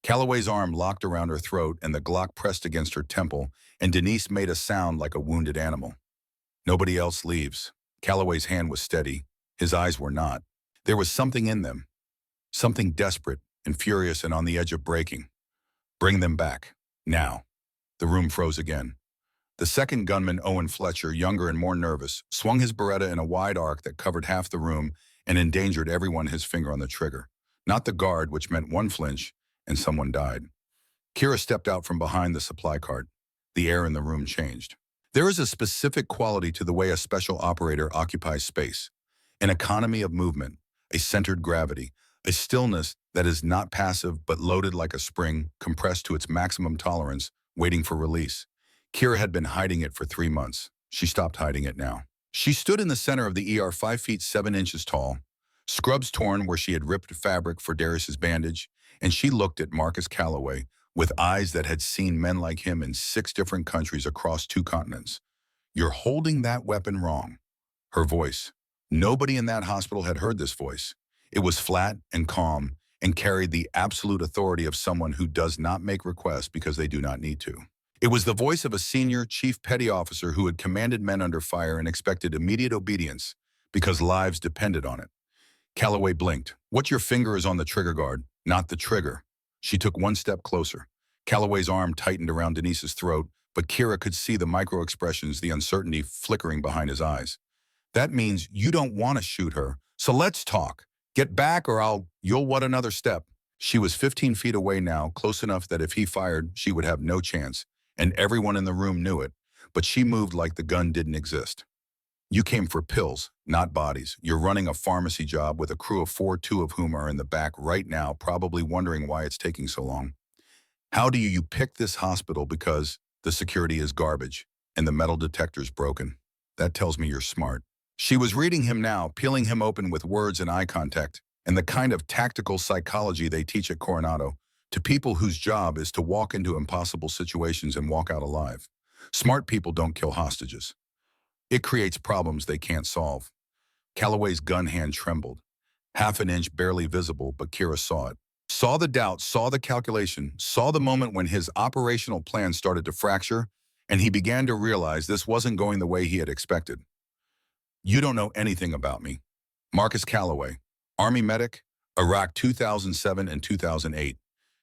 Calloway's arm locked around her throat and the Glock pressed against her temple, and Denise made a sound like a wounded animal. Nobody else leaves. Calloway's hand was steady. His eyes were not. There was something in them. Something desperate and furious and on the edge of breaking. Bring them back. Now. The room froze again. The second gunman, Owen Fletcher, younger and more nervous, swung his Beretta in a wide arc that covered half the room and endangered everyone his finger on the trigger. Not the guard, which meant 1 flinch, and someone died. Kira stepped out from behind the supply cart. The air in the room changed. There is a specific quality to the way a special operator occupies space. An economy of movement, a centered gravity, a stillness that is not passive but loaded like a spring, compressed to its maximum tolerance, waiting for release. Kira had been hiding it for 3 months. She stopped hiding it now. She stood in the center of the ER 5 feet 7 inches tall, scrubs torn where she had ripped fabric for Darius's bandage, and she looked at Marcus Calloway with eyes that had seen men like him in 6 different countries across 2 continents. "You're holding that weapon wrong." Her voice. Nobody in that hospital had heard this voice. It was flat and calm and carried the absolute authority of someone who does not make requests because they do not need to. It was the voice of a senior chief petty officer who had commanded men under fire and expected immediate obedience because lives depended on it. Calloway blinked. "What your finger is on the trigger guard, not the trigger." She took one step closer. Calloway's arm tightened around Denise's throat, but Kira could see the micro-expressions, the uncertainty flickering behind his eyes. "That means you don't want to shoot her, so let's talk. Get back or you'll what another step." She was 15 feet away now, close enough that if he fired, she would have no chance, and everyone in the room knew it, but she moved like the gun didn't exist. "You came for pills, not bodies. You're running a pharmacy job with a crew of 4, 2 of whom are in the back right now, probably wondering why it's taking so long. How do you pick this hospital because the security is garbage and the metal detector's broken? That tells me you're smart." She was reading him now, peeling him open with words and eye contact, and the kind of tactical psychology they teach at Coronado to people whose job is to walk into impossible situations and walk out alive. Smart people don't kill hostages. It creates problems they can't solve. Calloway's gun hand trembled. Half an inch barely visible, but Kira saw it. Saw the doubt, saw the calculation, saw the moment when his operational plan started to fracture, and he began to realize this wasn't going the way he had expected. "You don't know anything about me." Marcus Calloway, Army medic, Iraq 2007 and 2008.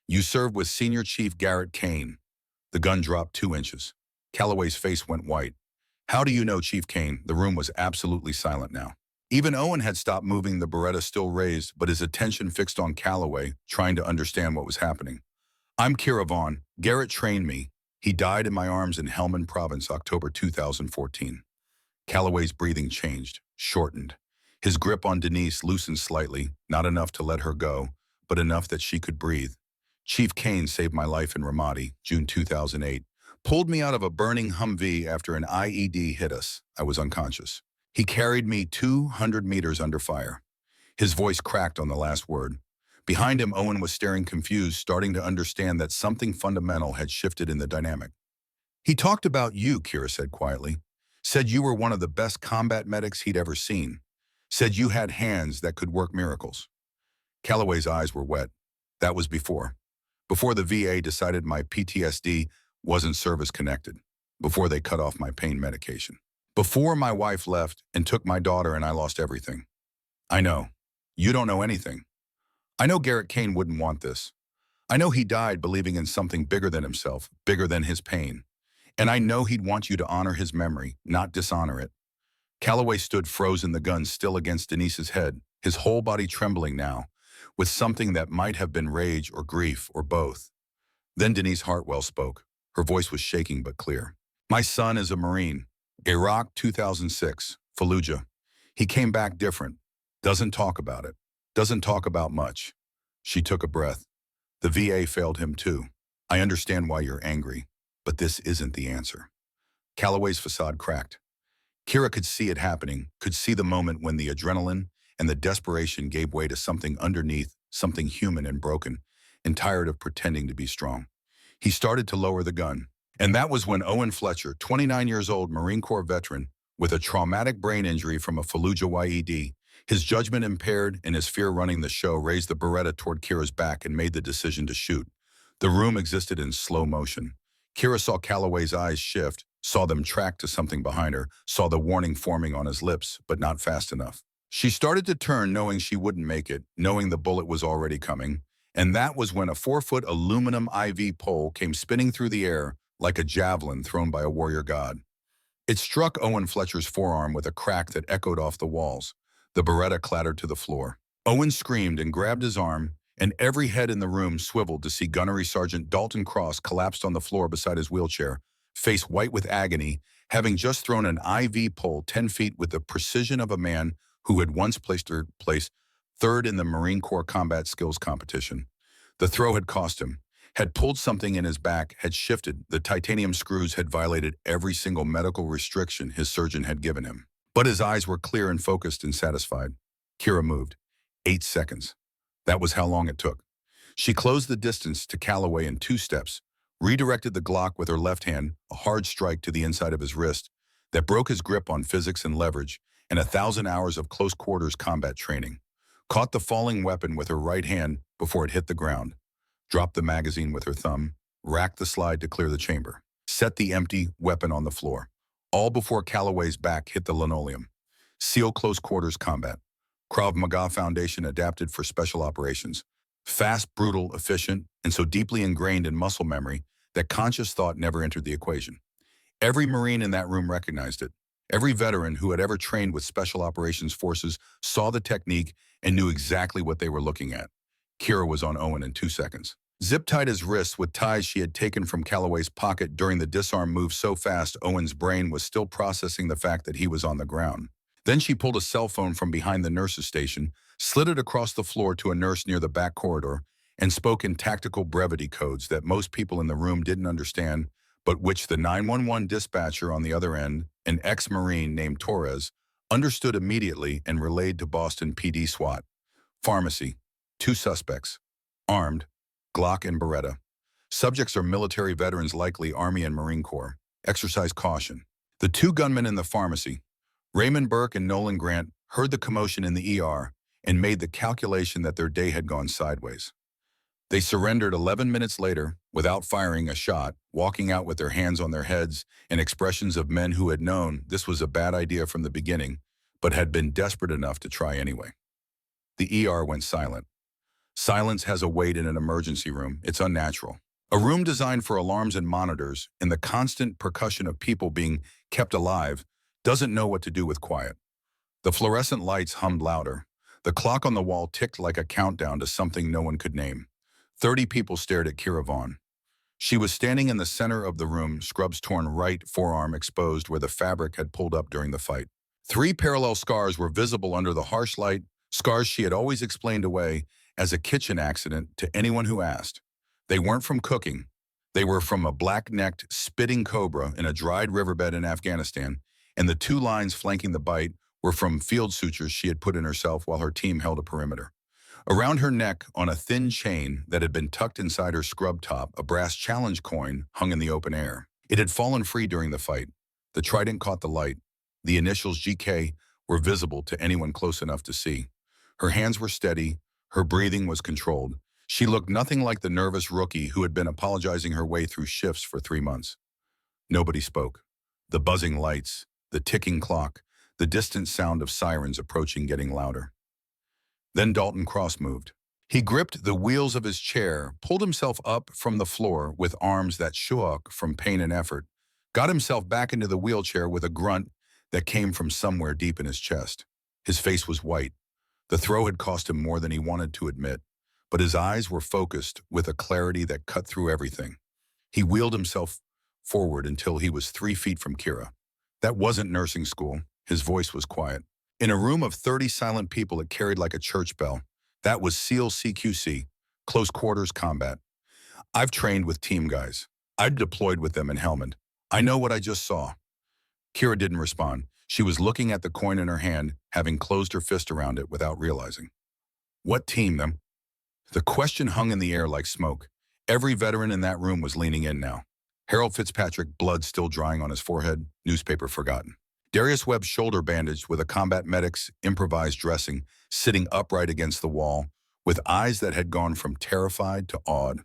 You served with Senior Chief Garrett Kane. The gun dropped 2 inches. Calloway's face went white. "How do you know Chief Kane?" The room was absolutely silent now. Even Owen had stopped moving, the Beretta still raised, but his attention fixed on Calloway, trying to understand what was happening. "I'm Kira Vaughn. Garrett trained me. He died in my arms in Helmand Province, October 2014. Calloway's breathing changed, shortened. His grip on Denise loosened slightly, not enough to let her go, but enough that she could breathe. "Chief Kane saved my life in Ramadi, June 2008. Pulled me out of a burning Humvee after an IED hit us. I was unconscious. He carried me 200 meters under fire." His voice cracked on the last word. Behind him, Owen was staring confused, starting to understand that something fundamental had shifted in the dynamic. "He talked about you," Kira said quietly. "Said you were one of the best combat medics he'd ever seen. Said you had hands that could work miracles." Calloway's eyes were wet. That was before. Before the VA decided my PTSD wasn't service-connected. Before they cut off my pain medication. Before my wife left and took my daughter and I lost everything. "I know. You don't know anything. I know Garrett Kane wouldn't want this. I know he died believing in something bigger than himself, bigger than his pain. And I know he'd want you to honor his memory, not dishonor it." Calloway stood frozen, the gun still against Denise's head, his whole body trembling now, with something that might have been rage or grief or both. Then Denise Hartwell spoke. Her voice was shaking but clear. "My son is a Marine. Iraq 2006, Fallujah. He came back different. Doesn't talk about it. Doesn't talk about much." She took a breath. "The VA failed him too. I understand why you're angry, but this isn't the answer." Calloway's facade cracked. Kira could see it happening, could see the moment when the adrenaline and the desperation gave way to something underneath, something human and broken, and tired of pretending to be strong. He started to lower the gun. And that was when Owen Fletcher, 29 years old, Marine Corps veteran, with a traumatic brain injury from a Fallujah IED, his judgment impaired and his fear running the show, raised the Beretta toward Kira's back and made the decision to shoot. The room existed in slow motion. Kira saw Calloway's eyes shift, saw them track to something behind her, saw the warning forming on his lips, but not fast enough. She started to turn, knowing she wouldn't make it, knowing the bullet was already coming. And that was when a 4-foot aluminum IV pole came spinning through the air like a javelin thrown by a warrior god. It struck Owen Fletcher's forearm with a crack that echoed off the walls. The Beretta clattered to the floor. Owen screamed and grabbed his arm, and every head in the room swiveled to see Gunnery Sergeant Dalton Cross collapsed on the floor beside his wheelchair, face white with agony, having just thrown an IV pole 10 feet with the precision of a man who had once placed third in the Marine Corps Combat Skills Competition. The throw had cost him, had pulled something in his back, had shifted. The titanium screws had violated every single medical restriction his surgeon had given him. But his eyes were clear and focused and satisfied. Kira moved. 8 seconds. That was how long it took. She closed the distance to Calloway in 2 steps, redirected the Glock with her left hand, a hard strike to the inside of his wrist that broke his grip on physics and leverage and 1,000 hours of close-quarters combat training. Caught the falling weapon with her right hand before it hit the ground. Dropped the magazine with her thumb, racked the slide to clear the chamber. Set the empty weapon on the floor. All before Calloway's back hit the linoleum. SEAL close-quarters combat. Krav Maga Foundation adapted for special operations. Fast, brutal, efficient, and so deeply ingrained in muscle memory that conscious thought never entered the equation. Every Marine in that room recognized it. Every veteran who had ever trained with Special Operations Forces saw the technique and knew exactly what they were looking at. Kira was on Owen in 2 seconds. Zip-tied his wrists with ties she had taken from Calloway's pocket during the disarm move so fast Owen's brain was still processing the fact that he was on the ground. Then she pulled a cell phone from behind the nurse's station, slid it across the floor to a nurse near the back corridor, and spoke in tactical brevity codes that most people in the room didn't understand, but which the 911 dispatcher on the other end, an ex-Marine named Torres, understood immediately and relayed to Boston PD SWAT. Pharmacy. 2 suspects. Armed. Glock and Beretta. Subjects are military veterans, likely Army and Marine Corps. Exercise caution. The 2 gunmen in the pharmacy, Raymond Burke and Nolan Grant, heard the commotion in the ER and made the calculation that their day had gone sideways. They surrendered 11 minutes later without firing a shot, walking out with their hands on their heads and expressions of men who had known this was a bad idea from the beginning, but had been desperate enough to try anyway. The ER went silent. Silence has a weight in an emergency room. It's unnatural. A room designed for alarms and monitors and the constant percussion of people being kept alive doesn't know what to do with quiet. The fluorescent lights hummed louder. The clock on the wall ticked like a countdown to something no one could name. 30 people stared at Kira Vaughn. She was standing in the center of the room, scrubs torn, right forearm exposed where the fabric had pulled up during the fight. 3 parallel scars were visible under the harsh light, scars she had always explained away as a kitchen accident to anyone who asked. They weren't from cooking. They were from a black-necked, spitting cobra in a dried riverbed in Afghanistan, and the 2 lines flanking the bite were from field sutures she had put in herself while her team held a perimeter. Around her neck, on a thin chain that had been tucked inside her scrub top, a brass challenge coin hung in the open air. It had fallen free during the fight. The trident caught the light. The initials GK were visible to anyone close enough to see. Her hands were steady. Her breathing was controlled. She looked nothing like the nervous rookie who had been apologizing her way through shifts for 3 months. Nobody spoke. The buzzing lights, the ticking clock, the distant sound of sirens approaching getting louder. Then Dalton Cross moved. He gripped the wheels of his chair, pulled himself up from the floor with arms that shook from pain and effort, got himself back into the wheelchair with a grunt that came from somewhere deep in his chest. His face was white. The throw had cost him more than he wanted to admit, but his eyes were focused with a clarity that cut through everything. He wheeled himself forward until he was 3 feet from Kira. That wasn't nursing school. His voice was quiet. In a room of 30 silent people, it carried like a church bell. That was SEAL CQC, close quarters combat. I've trained with team guys. I've deployed with them in Helmand. I know what I just saw. Kira didn't respond. She was looking at the coin in her hand, having closed her fist around it without realizing. What team, them? The question hung in the air like smoke. Every veteran in that room was leaning in now. Harold Fitzpatrick, blood still drying on his forehead, newspaper forgotten. Darius Webb's shoulder bandaged with a combat medic's improvised dressing, sitting upright against the wall, with eyes that had gone from terrified to awed.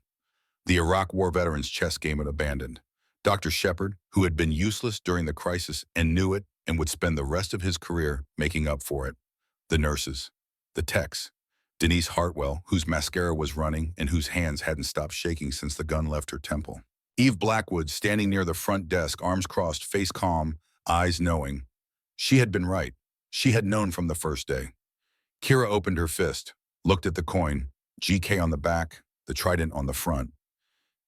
The Iraq War veteran's chess game had abandoned. Dr. Shepard, who had been useless during the crisis and knew it and would spend the rest of his career making up for it. The nurses. The techs. Denise Hartwell, whose mascara was running and whose hands hadn't stopped shaking since the gun left her temple. Eve Blackwood, standing near the front desk, arms crossed, face calm, eyes knowing. She had been right. She had known from the first day. Kira opened her fist, looked at the coin, GK on the back, the trident on the front.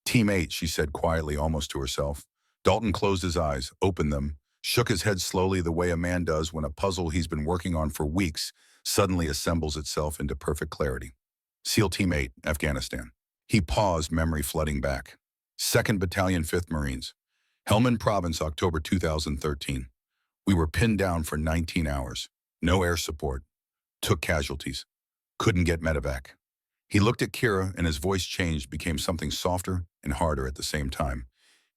Team 8, she said quietly, almost to herself. Dalton closed his eyes, opened them, shook his head slowly the way a man does when a puzzle he's been working on for weeks suddenly assembles itself into perfect clarity. SEAL Team 8, Afghanistan. He paused, memory flooding back. 2nd Battalion, 5th Marines. Helmand Province, October 2013. We were pinned down for 19 hours. No air support. Took casualties. Couldn't get medevac. He looked at Kira and his voice changed, became something softer and harder at the same time.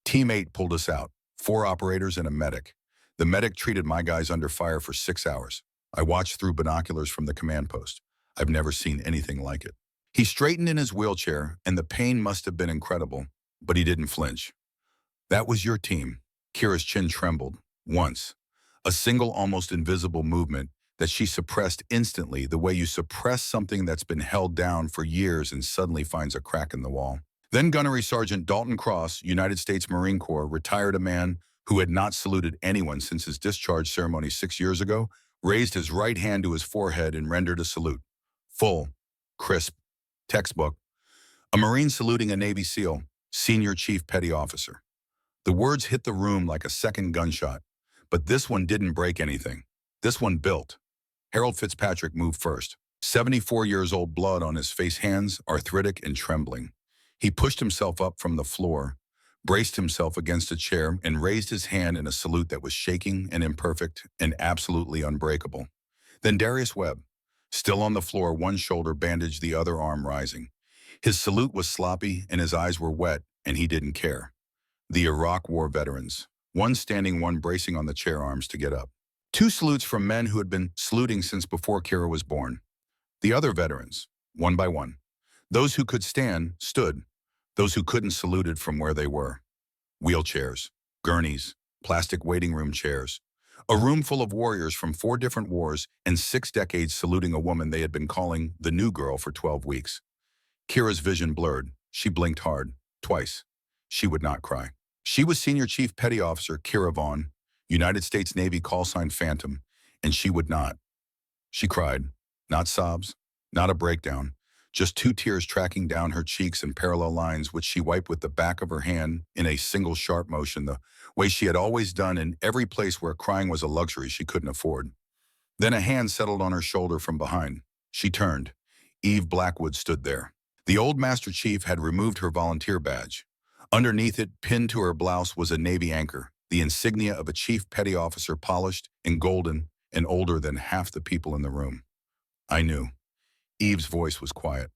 Team 8 pulled us out. 4 operators and a medic. The medic treated my guys under fire for 6 hours. I watched through binoculars from the command post. I've never seen anything like it. He straightened in his wheelchair, and the pain must have been incredible, but he didn't flinch. That was your team. Kira's chin trembled. Once. A single, almost invisible movement that she suppressed instantly, the way you suppress something that's been held down for years and suddenly finds a crack in the wall. Then Gunnery Sergeant Dalton Cross, United States Marine Corps, retired a man who had not saluted anyone since his discharge ceremony 6 years ago, raised his right hand to his forehead and rendered a salute. Full, crisp, textbook. A Marine saluting a Navy SEAL, Senior Chief Petty Officer. The words hit the room like a second gunshot, but this one didn't break anything. This one built. Harold Fitzpatrick moved first. 74 years old, blood on his face, hands arthritic and trembling. He pushed himself up from the floor, braced himself against a chair, and raised his hand in a salute that was shaking and imperfect and absolutely unbreakable. Then Darius Webb, still on the floor, one shoulder bandaged, the other arm rising. His salute was sloppy and his eyes were wet, and he didn't care. The Iraq War veterans, one standing, one bracing on the chair arms to get up. 2 salutes from men who had been saluting since before Kira was born. The other veterans, one by one. Those who could stand, stood. Those who couldn't saluted from where they were. Wheelchairs, gurneys, plastic waiting room chairs. A room full of warriors from 4 different wars and 6 decades saluting a woman they had been calling the new girl for 12 weeks. Kira's vision blurred. She blinked hard, twice. She would not cry. She was Senior Chief Petty Officer Kira Vaughn, United States Navy callsign Phantom, and she would not. She cried. Not sobs, not a breakdown, just 2 tears tracking down her cheeks in parallel lines, which she wiped with the back of her hand in a single sharp motion, the way she had always done in every place where crying was a luxury she couldn't afford. Then a hand settled on her shoulder from behind. She turned. Eve Blackwood stood there. The old Master Chief had removed her volunteer badge. Underneath it, pinned to her blouse, was a Navy anchor, the insignia of a Chief Petty Officer, polished and golden and older than half the people in the room. I knew. Eve's voice was quiet.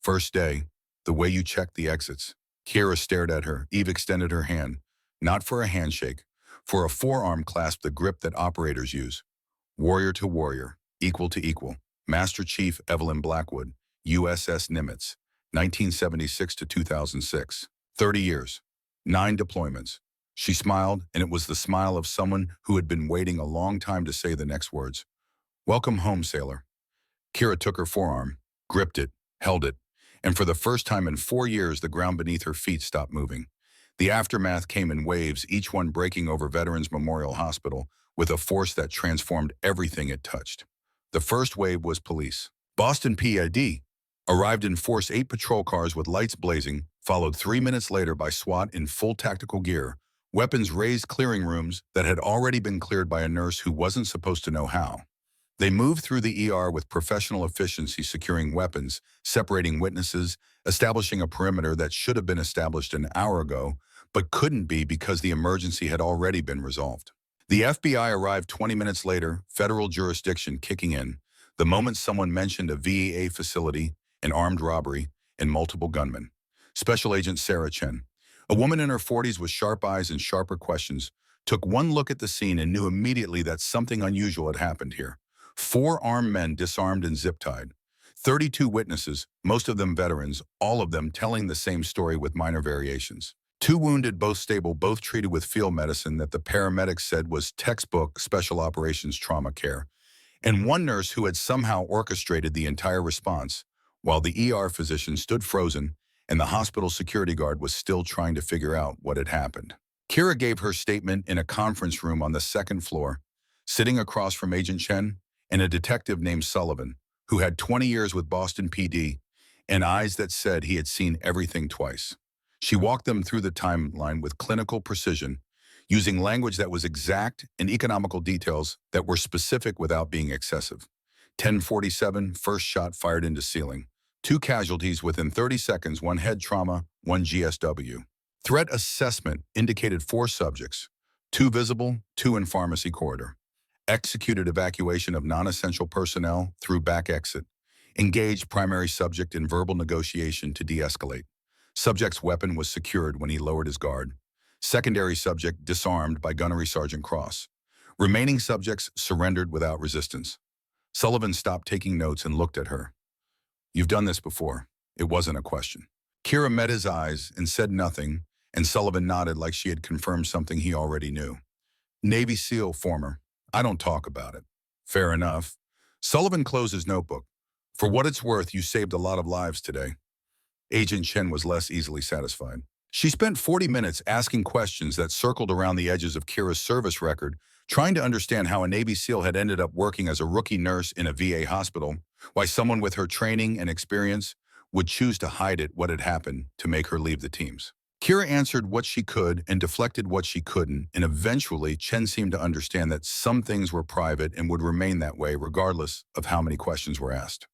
First day, the way you checked the exits. Kira stared at her. Eve extended her hand, not for a handshake, for a forearm clasp, the grip that operators use. Warrior to warrior, equal to equal. Master Chief Evelyn Blackwood, USS Nimitz, 1976 to 2006. 30 years, 9 deployments. She smiled, and it was the smile of someone who had been waiting a long time to say the next words. Welcome home, sailor. Kira took her forearm, gripped it, held it, and for the first time in 4 years, the ground beneath her feet stopped moving. The aftermath came in waves, each one breaking over Veterans Memorial Hospital with a force that transformed everything it touched. The first wave was police. Boston PD arrived in force, 8 patrol cars with lights blazing, followed 3 minutes later by SWAT in full tactical gear. Weapons raised clearing rooms that had already been cleared by a nurse who wasn't supposed to know how. They moved through the ER with professional efficiency, securing weapons, separating witnesses, establishing a perimeter that should have been established an hour ago, but couldn't be because the emergency had already been resolved. The FBI arrived 20 minutes later, federal jurisdiction kicking in, the moment someone mentioned a VA facility, an armed robbery, and multiple gunmen. Special Agent Sarah Chen, a woman in her 40s with sharp eyes and sharper questions, took one look at the scene and knew immediately that something unusual had happened here. 4 armed men disarmed and zip-tied. 32 witnesses, most of them veterans, all of them telling the same story with minor variations. 2 wounded, both stable, both treated with field medicine that the paramedics said was textbook special operations trauma care. And 1 nurse who had somehow orchestrated the entire response, while the ER physician stood frozen and the hospital security guard was still trying to figure out what had happened. Kira gave her statement in a conference room on the 2nd floor, sitting across from Agent Chen and a detective named Sullivan, who had 20 years with Boston PD and eyes that said he had seen everything twice. She walked them through the timeline with clinical precision, using language that was exact and economical details that were specific without being excessive. 10:47, first shot fired into ceiling. 2 casualties within 30 seconds, 1 head trauma, 1 GSW. Threat assessment indicated 4 subjects, 2 visible, 2 in pharmacy corridor. Executed evacuation of non-essential personnel through back exit. Engaged primary subject in verbal negotiation to de-escalate. Subject's weapon was secured when he lowered his guard. Secondary subject disarmed by Gunnery Sergeant Cross. Remaining subjects surrendered without resistance. Sullivan stopped taking notes and looked at her. "You've done this before." It wasn't a question. Kira met his eyes and said nothing, and Sullivan nodded like she had confirmed something he already knew. "Navy SEAL, former. I don't talk about it." "Fair enough." Sullivan closed his notebook. "For what it's worth, you saved a lot of lives today." Agent Chen was less easily satisfied. She spent 40 minutes asking questions that circled around the edges of Kira's service record, trying to understand how a Navy SEAL had ended up working as a rookie nurse in a VA hospital, why someone with her training and experience would choose to hide it, what had happened to make her leave the teams. Kira answered what she could and deflected what she couldn't, and eventually Chen seemed to understand that some things were private and would remain that way regardless of how many questions were asked.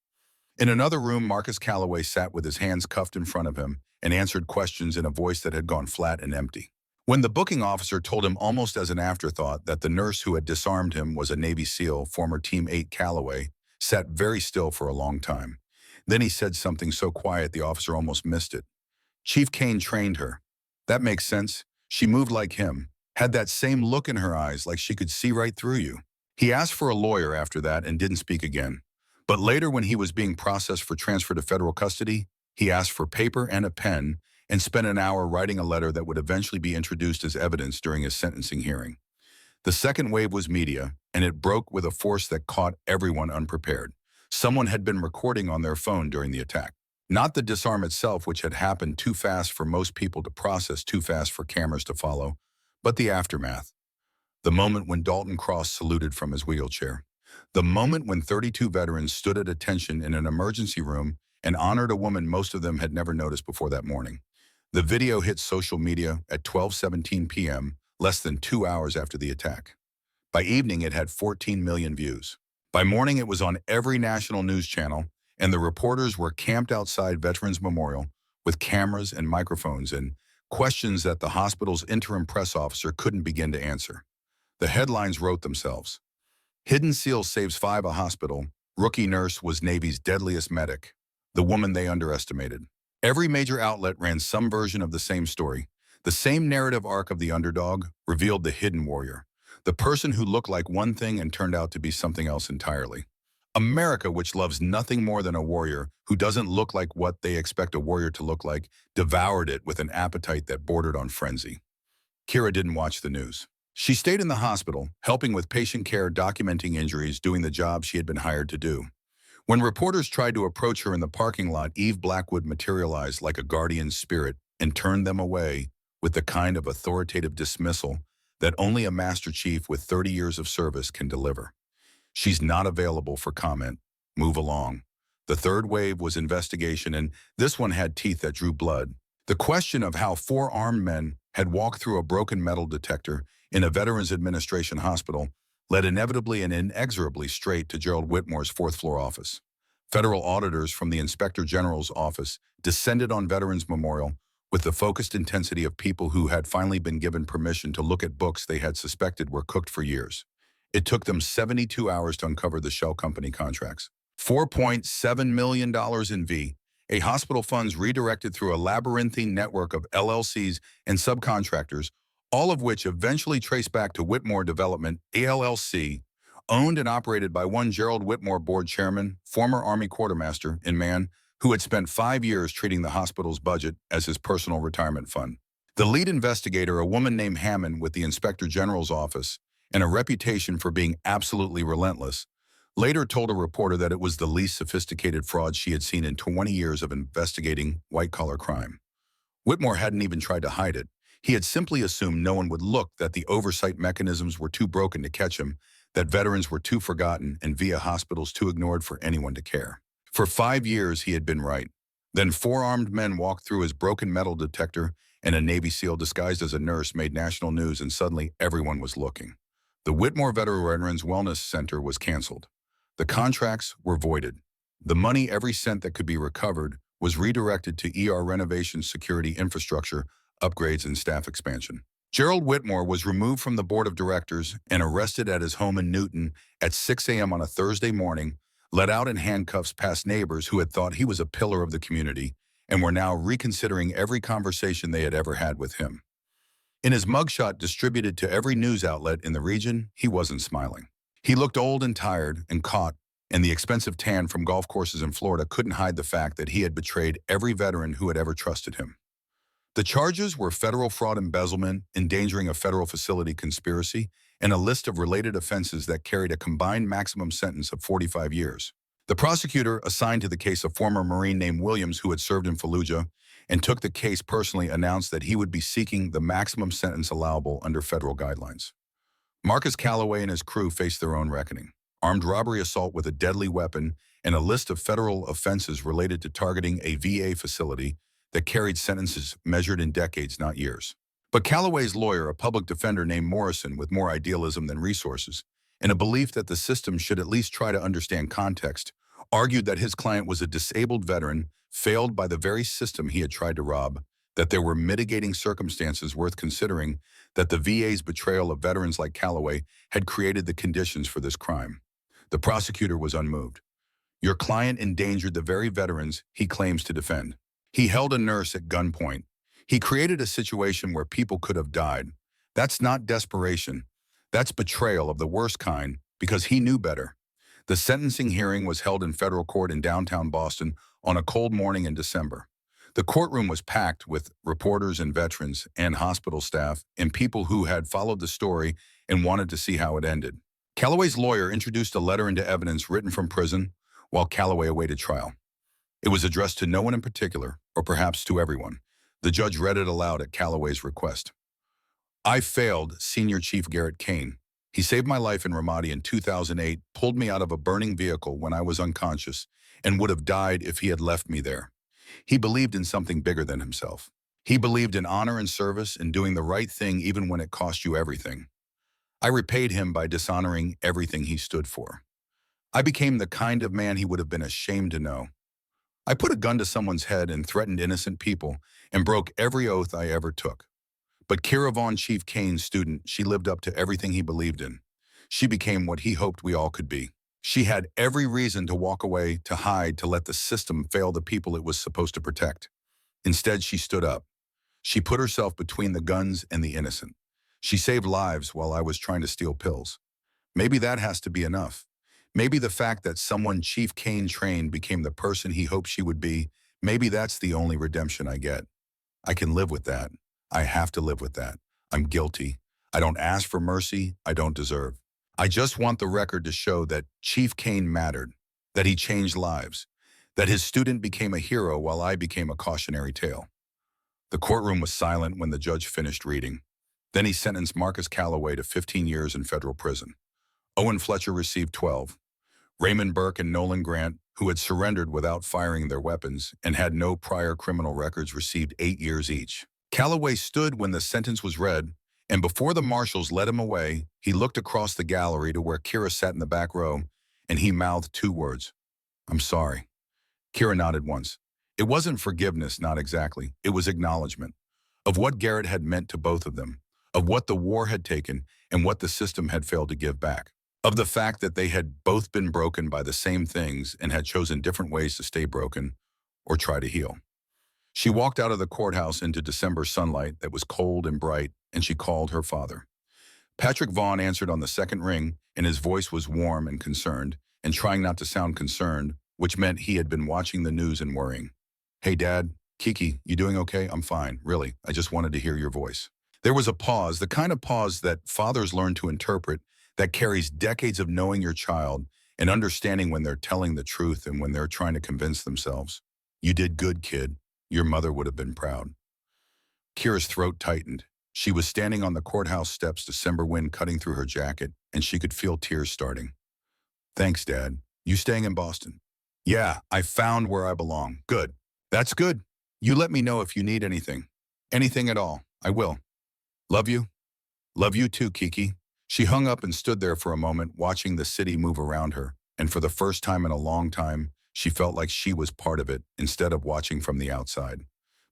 In another room, Marcus Calloway sat with his hands cuffed in front of him and answered questions in a voice that had gone flat and empty. When the booking officer told him almost as an afterthought that the nurse who had disarmed him was a Navy SEAL, former Team 8 Calloway sat very still for a long time. Then he said something so quiet the officer almost missed it. "Chief Kane trained her." "That makes sense. She moved like him, had that same look in her eyes like she could see right through you." He asked for a lawyer after that and didn't speak again. But later, when he was being processed for transfer to federal custody, he asked for paper and a pen and spent an hour writing a letter that would eventually be introduced as evidence during his sentencing hearing. The second wave was media, and it broke with a force that caught everyone unprepared. Someone had been recording on their phone during the attack. Not the disarm itself, which had happened too fast for most people to process, too fast for cameras to follow, but the aftermath. The moment when Dalton Cross saluted from his wheelchair. The moment when 32 veterans stood at attention in an emergency room and honored a woman most of them had never noticed before that morning. The video hit social media at 12:17 p.m., less than 2 hours after the attack. By evening, it had 14 million views. By morning, it was on every national news channel, and the reporters were camped outside Veterans Memorial with cameras and microphones and questions that the hospital's interim press officer couldn't begin to answer. The headlines wrote themselves. Hidden SEAL saves 5 a hospital. Rookie nurse was Navy's deadliest medic. The woman they underestimated. Every major outlet ran some version of the same story. The same narrative arc of the underdog revealed the hidden warrior. The person who looked like one thing and turned out to be something else entirely. America, which loves nothing more than a warrior who doesn't look like what they expect a warrior to look like, devoured it with an appetite that bordered on frenzy. Kira didn't watch the news. She stayed in the hospital, helping with patient care, documenting injuries, doing the job she had been hired to do. When reporters tried to approach her in the parking lot, Eve Blackwood materialized like a guardian spirit and turned them away with the kind of authoritative dismissal that only a Master Chief with 30 years of service can deliver. "She's not available for comment. Move along." The third wave was investigation, and this one had teeth that drew blood. The question of how 4 armed men had walked through a broken metal detector in a Veterans Administration hospital led inevitably and inexorably straight to Gerald Whitmore's 4th-floor office. Federal auditors from the Inspector General's office descended on Veterans Memorial with the focused intensity of people who had finally been given permission to look at books they had suspected were cooked for years. It took them 72 hours to uncover the shell company contracts. $4.7 million in a hospital funds redirected through a labyrinthine network of LLCs and subcontractors, all of which eventually traced back to Whitmore Development, ALLC, owned and operated by one Gerald Whitmore, board chairman, former Army quartermaster in Man, who had spent 5 years treating the hospital's budget as his personal retirement fund. The lead investigator, a woman named Hammond with the Inspector General's office, and a reputation for being absolutely relentless, later told a reporter that it was the least sophisticated fraud she had seen in 20 years of investigating white-collar crime. Whitmore hadn't even tried to hide it. He had simply assumed no one would look, that the oversight mechanisms were too broken to catch him, that veterans were too forgotten and VA hospitals too ignored for anyone to care. For 5 years, he had been right. Then 4 armed men walked through his broken metal detector, and a Navy SEAL disguised as a nurse made national news, and suddenly everyone was looking. The Whitmore Veterans Wellness Center was canceled. The contracts were voided. The money, every cent that could be recovered, was redirected to ER renovation, security infrastructure, upgrades, and staff expansion. Gerald Whitmore was removed from the board of directors and arrested at his home in Newton at 6 a.m. on a Thursday morning, let out in handcuffs past neighbors who had thought he was a pillar of the community and were now reconsidering every conversation they had ever had with him. In his mugshot distributed to every news outlet in the region, he wasn't smiling. He looked old and tired and caught, and the expensive tan from golf courses in Florida couldn't hide the fact that he had betrayed every veteran who had ever trusted him. The charges were federal fraud, embezzlement, endangering a federal facility, conspiracy, and a list of related offenses that carried a combined maximum sentence of 45 years. The prosecutor assigned to the case a former Marine named Williams who had served in Fallujah and took the case personally announced that he would be seeking the maximum sentence allowable under federal guidelines. Marcus Calloway and his crew faced their own reckoning. Armed robbery, assault with a deadly weapon, and a list of federal offenses related to targeting a VA facility that carried sentences measured in decades, not years. But Calloway's lawyer, a public defender named Morrison with more idealism than resources, and a belief that the system should at least try to understand context, argued that his client was a disabled veteran, failed by the very system he had tried to rob, that there were mitigating circumstances worth considering, that the VA's betrayal of veterans like Calloway had created the conditions for this crime. The prosecutor was unmoved. Your client endangered the very veterans he claims to defend. He held a nurse at gunpoint. He created a situation where people could have died. That's not desperation. That's betrayal of the worst kind because he knew better. The sentencing hearing was held in federal court in downtown Boston on a cold morning in December. The courtroom was packed with reporters and veterans and hospital staff and people who had followed the story and wanted to see how it ended. Calloway's lawyer introduced a letter into evidence written from prison while Calloway awaited trial. It was addressed to no one in particular, or perhaps to everyone. The judge read it aloud at Calloway's request. I failed Senior Chief Garrett Kane. He saved my life in Ramadi in 2008, pulled me out of a burning vehicle when I was unconscious, and would have died if he had left me there. He believed in something bigger than himself. He believed in honor and service and doing the right thing even when it cost you everything. I repaid him by dishonoring everything he stood for. I became the kind of man he would have been ashamed to know. I put a gun to someone's head and threatened innocent people and broke every oath I ever took. But Kira Vaughn, Chief Kane's student, she lived up to everything he believed in. She became what he hoped we all could be. She had every reason to walk away, to hide, to let the system fail the people it was supposed to protect. Instead, she stood up. She put herself between the guns and the innocent. She saved lives while I was trying to steal pills. Maybe that has to be enough. Maybe the fact that someone Chief Kane trained became the person he hoped she would be, maybe that's the only redemption I get. I can live with that. I have to live with that. I'm guilty. I don't ask for mercy I don't deserve. I just want the record to show that Chief Kane mattered, that he changed lives, that his student became a hero while I became a cautionary tale. The courtroom was silent when the judge finished reading. Then he sentenced Marcus Calloway to 15 years in federal prison. Owen Fletcher received 12. Raymond Burke and Nolan Grant, who had surrendered without firing their weapons and had no prior criminal records, received 8 years each. Calloway stood when the sentence was read, and before the marshals led him away, he looked across the gallery to where Kira sat in the back row, and he mouthed 2 words. I'm sorry. Kira nodded once. It wasn't forgiveness, not exactly. It was acknowledgement of what Garrett had meant to both of them, of what the war had taken and what the system had failed to give back, of the fact that they had both been broken by the same things and had chosen different ways to stay broken or try to heal. She walked out of the courthouse into December sunlight that was cold and bright, and she called her father. Patrick Vaughn answered on the second ring, and his voice was warm and concerned, and trying not to sound concerned, which meant he had been watching the news and worrying. Hey, Dad. Kiki, you doing okay? I'm fine, really. I just wanted to hear your voice. There was a pause, the kind of pause that fathers learn to interpret, that carries decades of knowing your child and understanding when they're telling the truth and when they're trying to convince themselves. You did good, kid. Your mother would have been proud. Kira's throat tightened. She was standing on the courthouse steps, December wind cutting through her jacket, and she could feel tears starting. Thanks, Dad. You staying in Boston? Yeah, I found where I belong. Good. That's good. You let me know if you need anything. Anything at all. I will. Love you. Love you too, Kiki. She hung up and stood there for a moment, watching the city move around her, and for the first time in a long time, she felt like she was part of it instead of watching from the outside.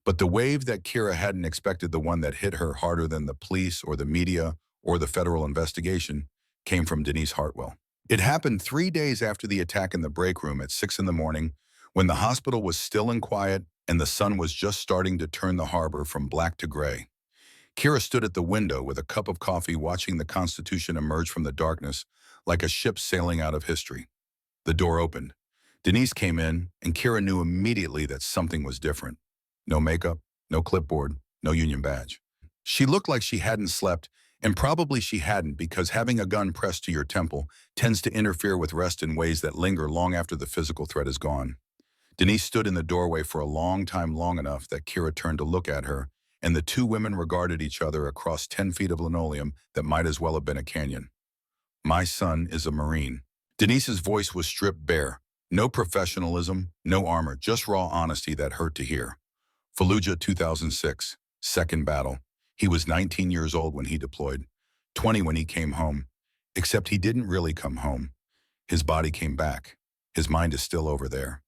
But the wave that Kira hadn't expected, the one that hit her harder than the police or the media or the federal investigation, came from Denise Hartwell. It happened 3 days after the attack in the break room at 6 in the morning, when the hospital was still and quiet and the sun was just starting to turn the harbor from black to gray. Kira stood at the window with a cup of coffee watching the Constitution emerge from the darkness like a ship sailing out of history. The door opened. Denise came in, and Kira knew immediately that something was different. No makeup, no clipboard, no union badge. She looked like she hadn't slept, and probably she hadn't, because having a gun pressed to your temple tends to interfere with rest in ways that linger long after the physical threat is gone. Denise stood in the doorway for a long time, long enough that Kira turned to look at her, and the two women regarded each other across 10 feet of linoleum that might as well have been a canyon. "My son is a Marine." Denise's voice was stripped bare. No professionalism, no armor, just raw honesty that hurt to hear. Fallujah 2006, second battle. He was 19 years old when he deployed, 20 when he came home. Except he didn't really come home. His body came back. His mind is still over there.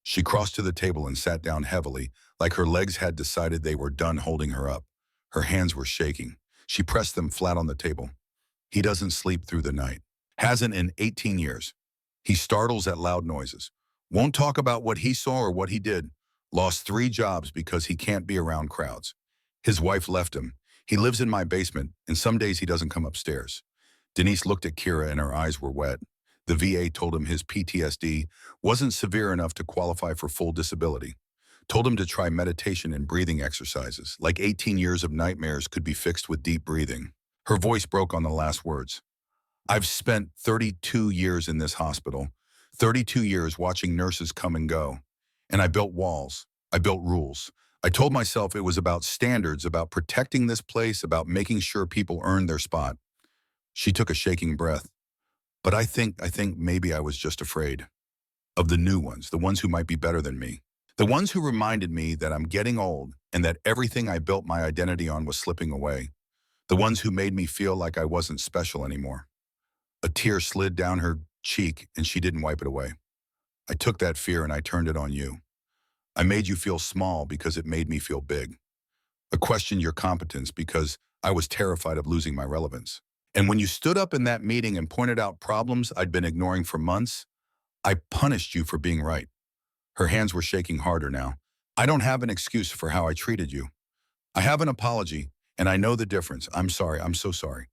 She crossed to the table and sat down heavily, like her legs had decided they were done holding her up. Her hands were shaking. She pressed them flat on the table. "He doesn't sleep through the night. Hasn't in 18 years. He startles at loud noises. Won't talk about what he saw or what he did. Lost 3 jobs because he can't be around crowds. His wife left him. He lives in my basement, and some days he doesn't come upstairs." Denise looked at Kira and her eyes were wet. The VA told him his PTSD wasn't severe enough to qualify for full disability. Told him to try meditation and breathing exercises, like 18 years of nightmares could be fixed with deep breathing. Her voice broke on the last words. "I've spent 32 years in this hospital, 32 years watching nurses come and go. And I built walls. I built rules. I told myself it was about standards, about protecting this place, about making sure people earned their spot." She took a shaking breath. "But I think maybe I was just afraid. Of the new ones, the ones who might be better than me. The ones who reminded me that I'm getting old and that everything I built my identity on was slipping away. The ones who made me feel like I wasn't special anymore." A tear slid down her cheek and she didn't wipe it away. "I took that fear and I turned it on you. I made you feel small because it made me feel big. I questioned your competence because I was terrified of losing my relevance. And when you stood up in that meeting and pointed out problems I'd been ignoring for months, I punished you for being right." Her hands were shaking harder now. "I don't have an excuse for how I treated you. I have an apology, and I know the difference. I'm sorry. I'm so sorry."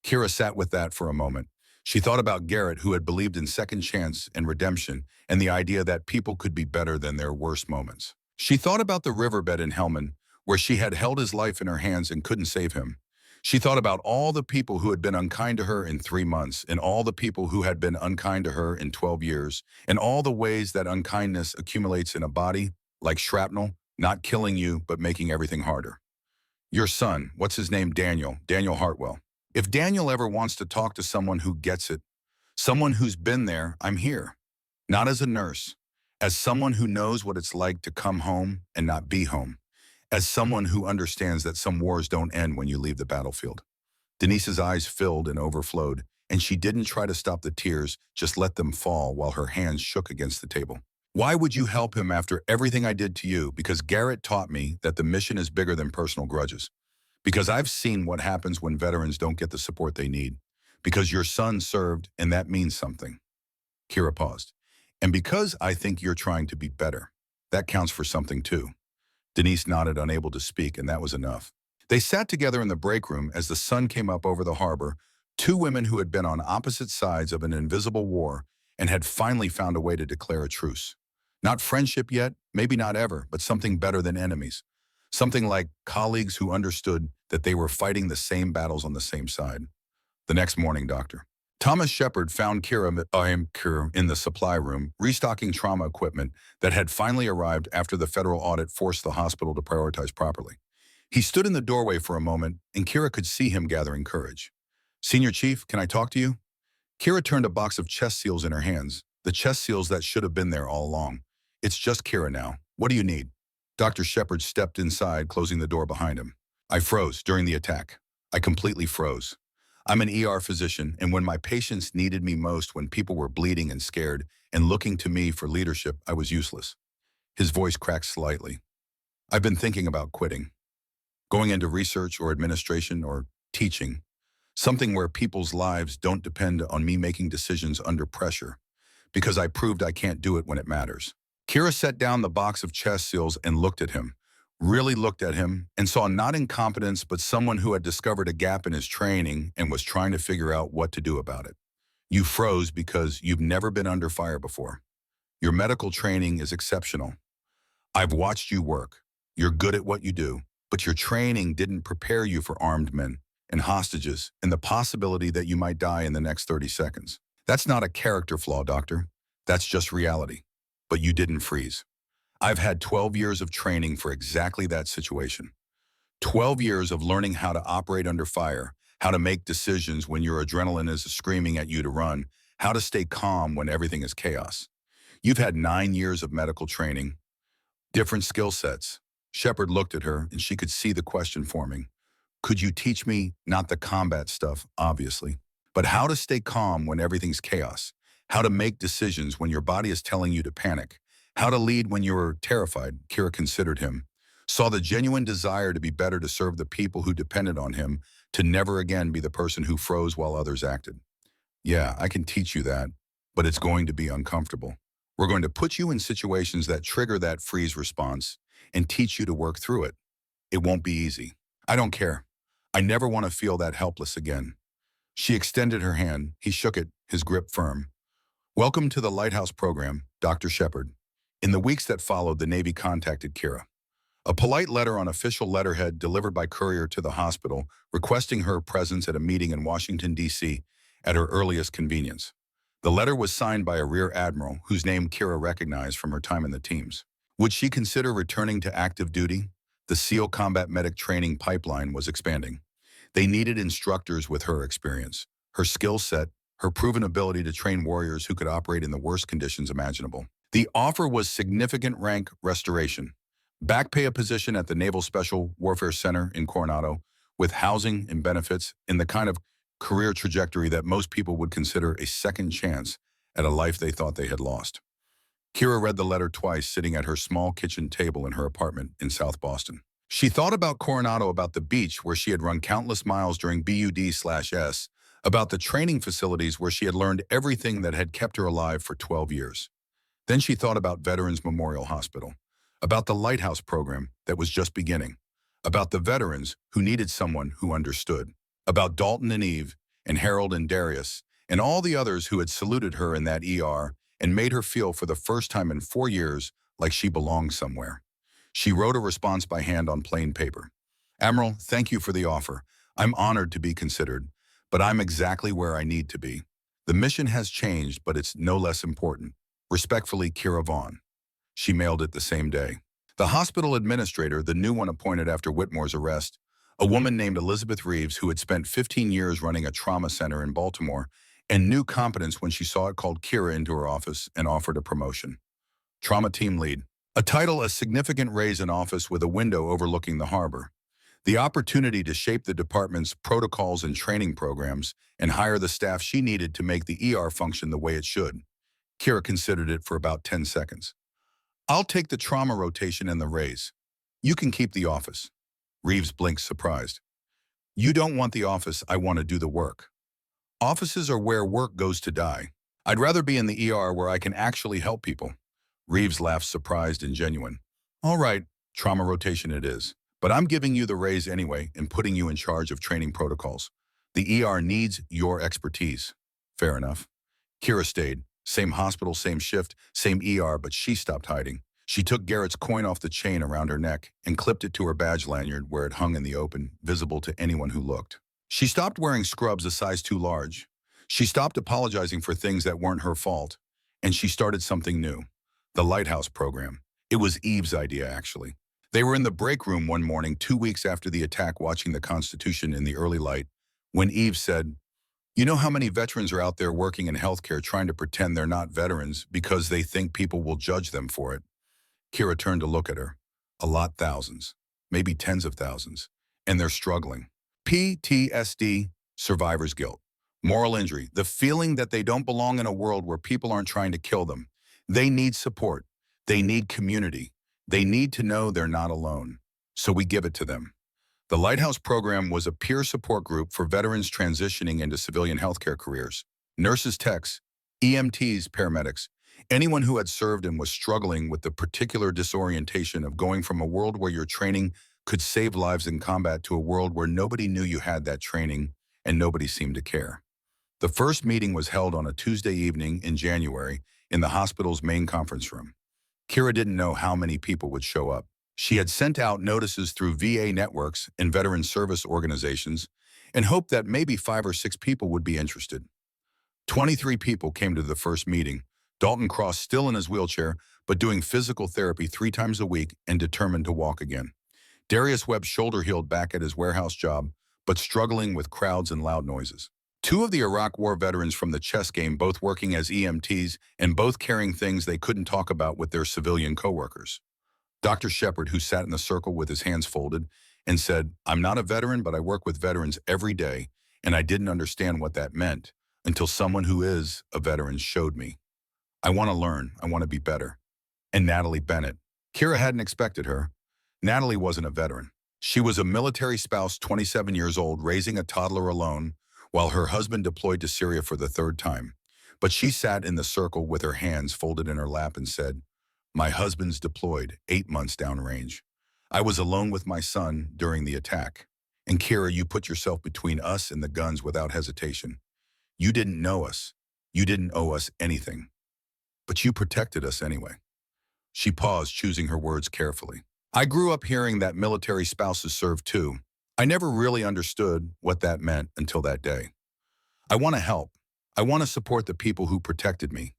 Kira sat with that for a moment. She thought about Garrett, who had believed in second chance and redemption, and the idea that people could be better than their worst moments. She thought about the riverbed in Helmand, where she had held his life in her hands and couldn't save him. She thought about all the people who had been unkind to her in 3 months, and all the people who had been unkind to her in 12 years, and all the ways that unkindness accumulates in a body, like shrapnel, not killing you, but making everything harder. "Your son, what's his name? Daniel Hartwell. If Daniel ever wants to talk to someone who gets it, someone who's been there, I'm here. Not as a nurse, as someone who knows what it's like to come home and not be home, as someone who understands that some wars don't end when you leave the battlefield." Denise's eyes filled and overflowed, and she didn't try to stop the tears, just let them fall while her hands shook against the table. "Why would you help him after everything I did to you? Because Garrett taught me that the mission is bigger than personal grudges. Because I've seen what happens when veterans don't get the support they need. Because your son served, and that means something." Kira paused. "And because I think you're trying to be better. That counts for something too." Denise nodded, unable to speak, and that was enough. They sat together in the break room as the sun came up over the harbor, two women who had been on opposite sides of an invisible war and had finally found a way to declare a truce. Not friendship yet, maybe not ever, but something better than enemies. Something like colleagues who understood that they were fighting the same battles on the same side. The next morning, Dr. Thomas Shepard found Kira in the supply room, restocking trauma equipment that had finally arrived after the federal audit forced the hospital to prioritize properly. He stood in the doorway for a moment, and Kira could see him gathering courage. "Senior Chief, can I talk to you?" Kira turned a box of chest seals in her hands, the chest seals that should have been there all along. "It's just Kira now. What do you need?" Dr. Shepard stepped inside, closing the door behind him. "I froze during the attack. I completely froze. I'm an ER physician, and when my patients needed me most, when people were bleeding and scared and looking to me for leadership, I was useless. His voice cracked slightly. I've been thinking about quitting, going into research or administration or teaching, something where people's lives don't depend on me making decisions under pressure, because I proved I can't do it when it matters. Kira set down the box of chest seals and looked at him, really looked at him, and saw not incompetence but someone who had discovered a gap in his training and was trying to figure out what to do about it. You froze because you've never been under fire before. Your medical training is exceptional. I've watched you work. You're good at what you do, but your training didn't prepare you for armed men and hostages and the possibility that you might die in the next 30 seconds. That's not a character flaw, doctor. That's just reality. But you didn't freeze. I've had 12 years of training for exactly that situation. 12 years of learning how to operate under fire, how to make decisions when your adrenaline is screaming at you to run, how to stay calm when everything is chaos. You've had 9 years of medical training, different skill sets. Shepard looked at her and she could see the question forming. Could you teach me, not the combat stuff, obviously, but how to stay calm when everything's chaos, how to make decisions when your body is telling you to panic, how to lead when you're terrified? Kira considered him, saw the genuine desire to be better, to serve the people who depended on him, to never again be the person who froze while others acted. Yeah, I can teach you that, but it's going to be uncomfortable. We're going to put you in situations that trigger that freeze response and teach you to work through it. It won't be easy. I don't care. I never want to feel that helpless again. She extended her hand. He shook it, his grip firm. Welcome to the Lighthouse program, Dr. Shepard. In the weeks that followed, the Navy contacted Kira. A polite letter on official letterhead delivered by courier to the hospital, requesting her presence at a meeting in Washington, D.C. at her earliest convenience. The letter was signed by a rear admiral whose name Kira recognized from her time in the teams. Would she consider returning to active duty? The SEAL combat medic training pipeline was expanding. They needed instructors with her experience, her skill set, her proven ability to train warriors who could operate in the worst conditions imaginable. The offer was significant rank restoration, back pay, a position at the Naval Special Warfare Center in Coronado, with housing and benefits, in the kind of career trajectory that most people would consider a second chance at a life they thought they had lost. Kira read the letter twice, sitting at her small kitchen table in her apartment in South Boston. She thought about Coronado, about the beach where she had run countless miles during BUD/S, about the training facilities where she had learned everything that had kept her alive for 12 years. Then she thought about Veterans Memorial Hospital, about the Lighthouse program that was just beginning, about the veterans who needed someone who understood, about Dalton and Eve, and Harold and Darius, and all the others who had saluted her in that ER and made her feel for the first time in 4 years like she belonged somewhere. She wrote a response by hand on plain paper. Admiral, thank you for the offer. I'm honored to be considered, but I'm exactly where I need to be. The mission has changed, but it's no less important. Respectfully, Kira Vaughn. She mailed it the same day. The hospital administrator, the new one appointed after Whitmore's arrest, a woman named Elizabeth Reeves, who had spent 15 years running a trauma center in Baltimore and knew competence when she saw it, called Kira into her office and offered a promotion. Trauma team lead. A title, a significant raise in office with a window overlooking the harbor. The opportunity to shape the department's protocols and training programs and hire the staff she needed to make the ER function the way it should. Kira considered it for about 10 seconds. I'll take the trauma rotation and the raise. You can keep the office. Reeves blinked, surprised. You don't want the office, I want to do the work. Offices are where work goes to die. I'd rather be in the ER where I can actually help people. Reeves laughed, surprised and genuine. All right, trauma rotation it is. But I'm giving you the raise anyway and putting you in charge of training protocols. The ER needs your expertise. Fair enough. Kira stayed. Same hospital, same shift, same ER, but she stopped hiding. She took Garrett's coin off the chain around her neck and clipped it to her badge lanyard where it hung in the open, visible to anyone who looked. She stopped wearing scrubs a size too large. She stopped apologizing for things that weren't her fault. And she started something new. The Lighthouse program. It was Eve's idea, actually. They were in the break room one morning 2 weeks after the attack, watching the Constitution in the early light, when Eve said, "You know how many veterans are out there working in healthcare trying to pretend they're not veterans because they think people will judge them for it?" Kira turned to look at her. A lot, thousands, maybe tens of thousands, and they're struggling. PTSD, survivor's guilt, moral injury, the feeling that they don't belong in a world where people aren't trying to kill them. They need support. They need community. They need to know they're not alone. So we give it to them. The Lighthouse program was a peer support group for veterans transitioning into civilian healthcare careers. Nurses, techs, EMTs, paramedics, anyone who had served and was struggling with the particular disorientation of going from a world where your training could save lives in combat to a world where nobody knew you had that training and nobody seemed to care. The first meeting was held on a Tuesday evening in January in the hospital's main conference room. Kira didn't know how many people would show up. She had sent out notices through VA networks and veteran service organizations and hoped that maybe 5 or 6 people would be interested. 23 people came to the first meeting, Dalton Cross still in his wheelchair, but doing physical therapy 3 times a week and determined to walk again. Darius Webb shoulder healed back at his warehouse job, but struggling with crowds and loud noises. 2 of the Iraq War veterans from the chess game, both working as EMTs and both carrying things they couldn't talk about with their civilian coworkers. Dr. Shepard, who sat in the circle with his hands folded and said, "I'm not a veteran, but I work with veterans every day, and I didn't understand what that meant until someone who is a veteran showed me. I want to learn. I want to be better." And Natalie Bennett. Kira hadn't expected her. Natalie wasn't a veteran. She was a military spouse, 27 years old, raising a toddler alone, while her husband deployed to Syria for the 3rd time. But she sat in the circle with her hands folded in her lap and said, "My husband's deployed 8 months downrange. I was alone with my son during the attack. And Kira, you put yourself between us and the guns without hesitation. You didn't know us. You didn't owe us anything. But you protected us anyway." She paused, choosing her words carefully. "I grew up hearing that military spouses serve too. I never really understood what that meant until that day. I want to help. I want to support the people who protected me.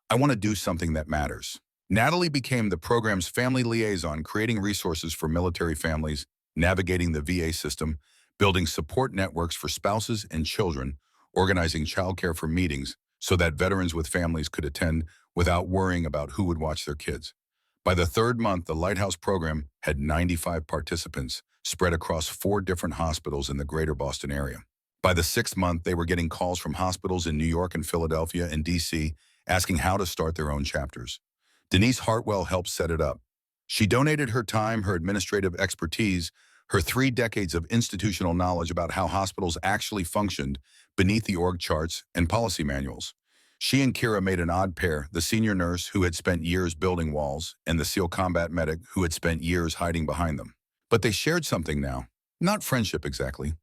I want to do something that matters." Natalie became the program's family liaison, creating resources for military families, navigating the VA system, building support networks for spouses and children, organizing childcare for meetings so that veterans with families could attend without worrying about who would watch their kids. By the 3rd month, the Lighthouse program had 95 participants spread across 4 different hospitals in the greater Boston area. By the 6th month, they were getting calls from hospitals in New York and Philadelphia and DC asking how to start their own chapters. Denise Hartwell helped set it up. She donated her time, her administrative expertise, her 3 decades of institutional knowledge about how hospitals actually functioned beneath the org charts and policy manuals. She and Kira made an odd pair, the senior nurse who had spent years building walls and the SEAL combat medic who had spent years hiding behind them. But they shared something now. Not friendship exactly.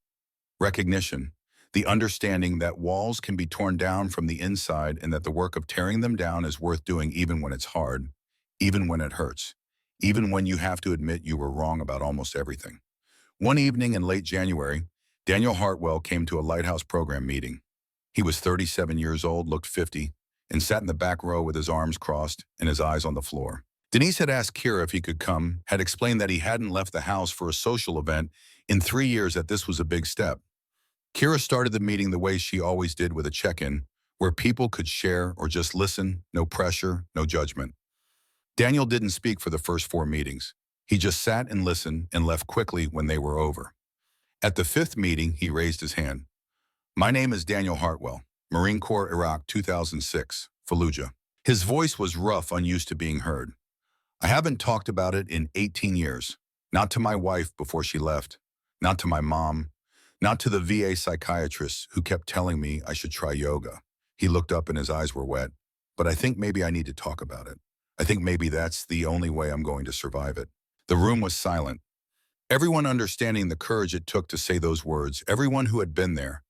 Recognition. The understanding that walls can be torn down from the inside and that the work of tearing them down is worth doing even when it's hard, even when it hurts, even when you have to admit you were wrong about almost everything. One evening in late January, Daniel Hartwell came to a Lighthouse program meeting. He was 37 years old, looked 50, and sat in the back row with his arms crossed and his eyes on the floor. Denise had asked Kira if he could come, had explained that he hadn't left the house for a social event in 3 years, that this was a big step. Kira started the meeting the way she always did, with a check-in, where people could share or just listen, no pressure, no judgment. Daniel didn't speak for the first 4 meetings. He just sat and listened and left quickly when they were over. At the 5th meeting, he raised his hand. "My name is Daniel Hartwell, Marine Corps, Iraq, 2006, Fallujah." His voice was rough, unused to being heard. "I haven't talked about it in 18 years. Not to my wife before she left. Not to my mom. Not to the VA psychiatrist who kept telling me I should try yoga." He looked up and his eyes were wet. "But I think maybe I need to talk about it. I think maybe that's the only way I'm going to survive it." The room was silent. Everyone understanding the courage it took to say those words. Everyone who had been there,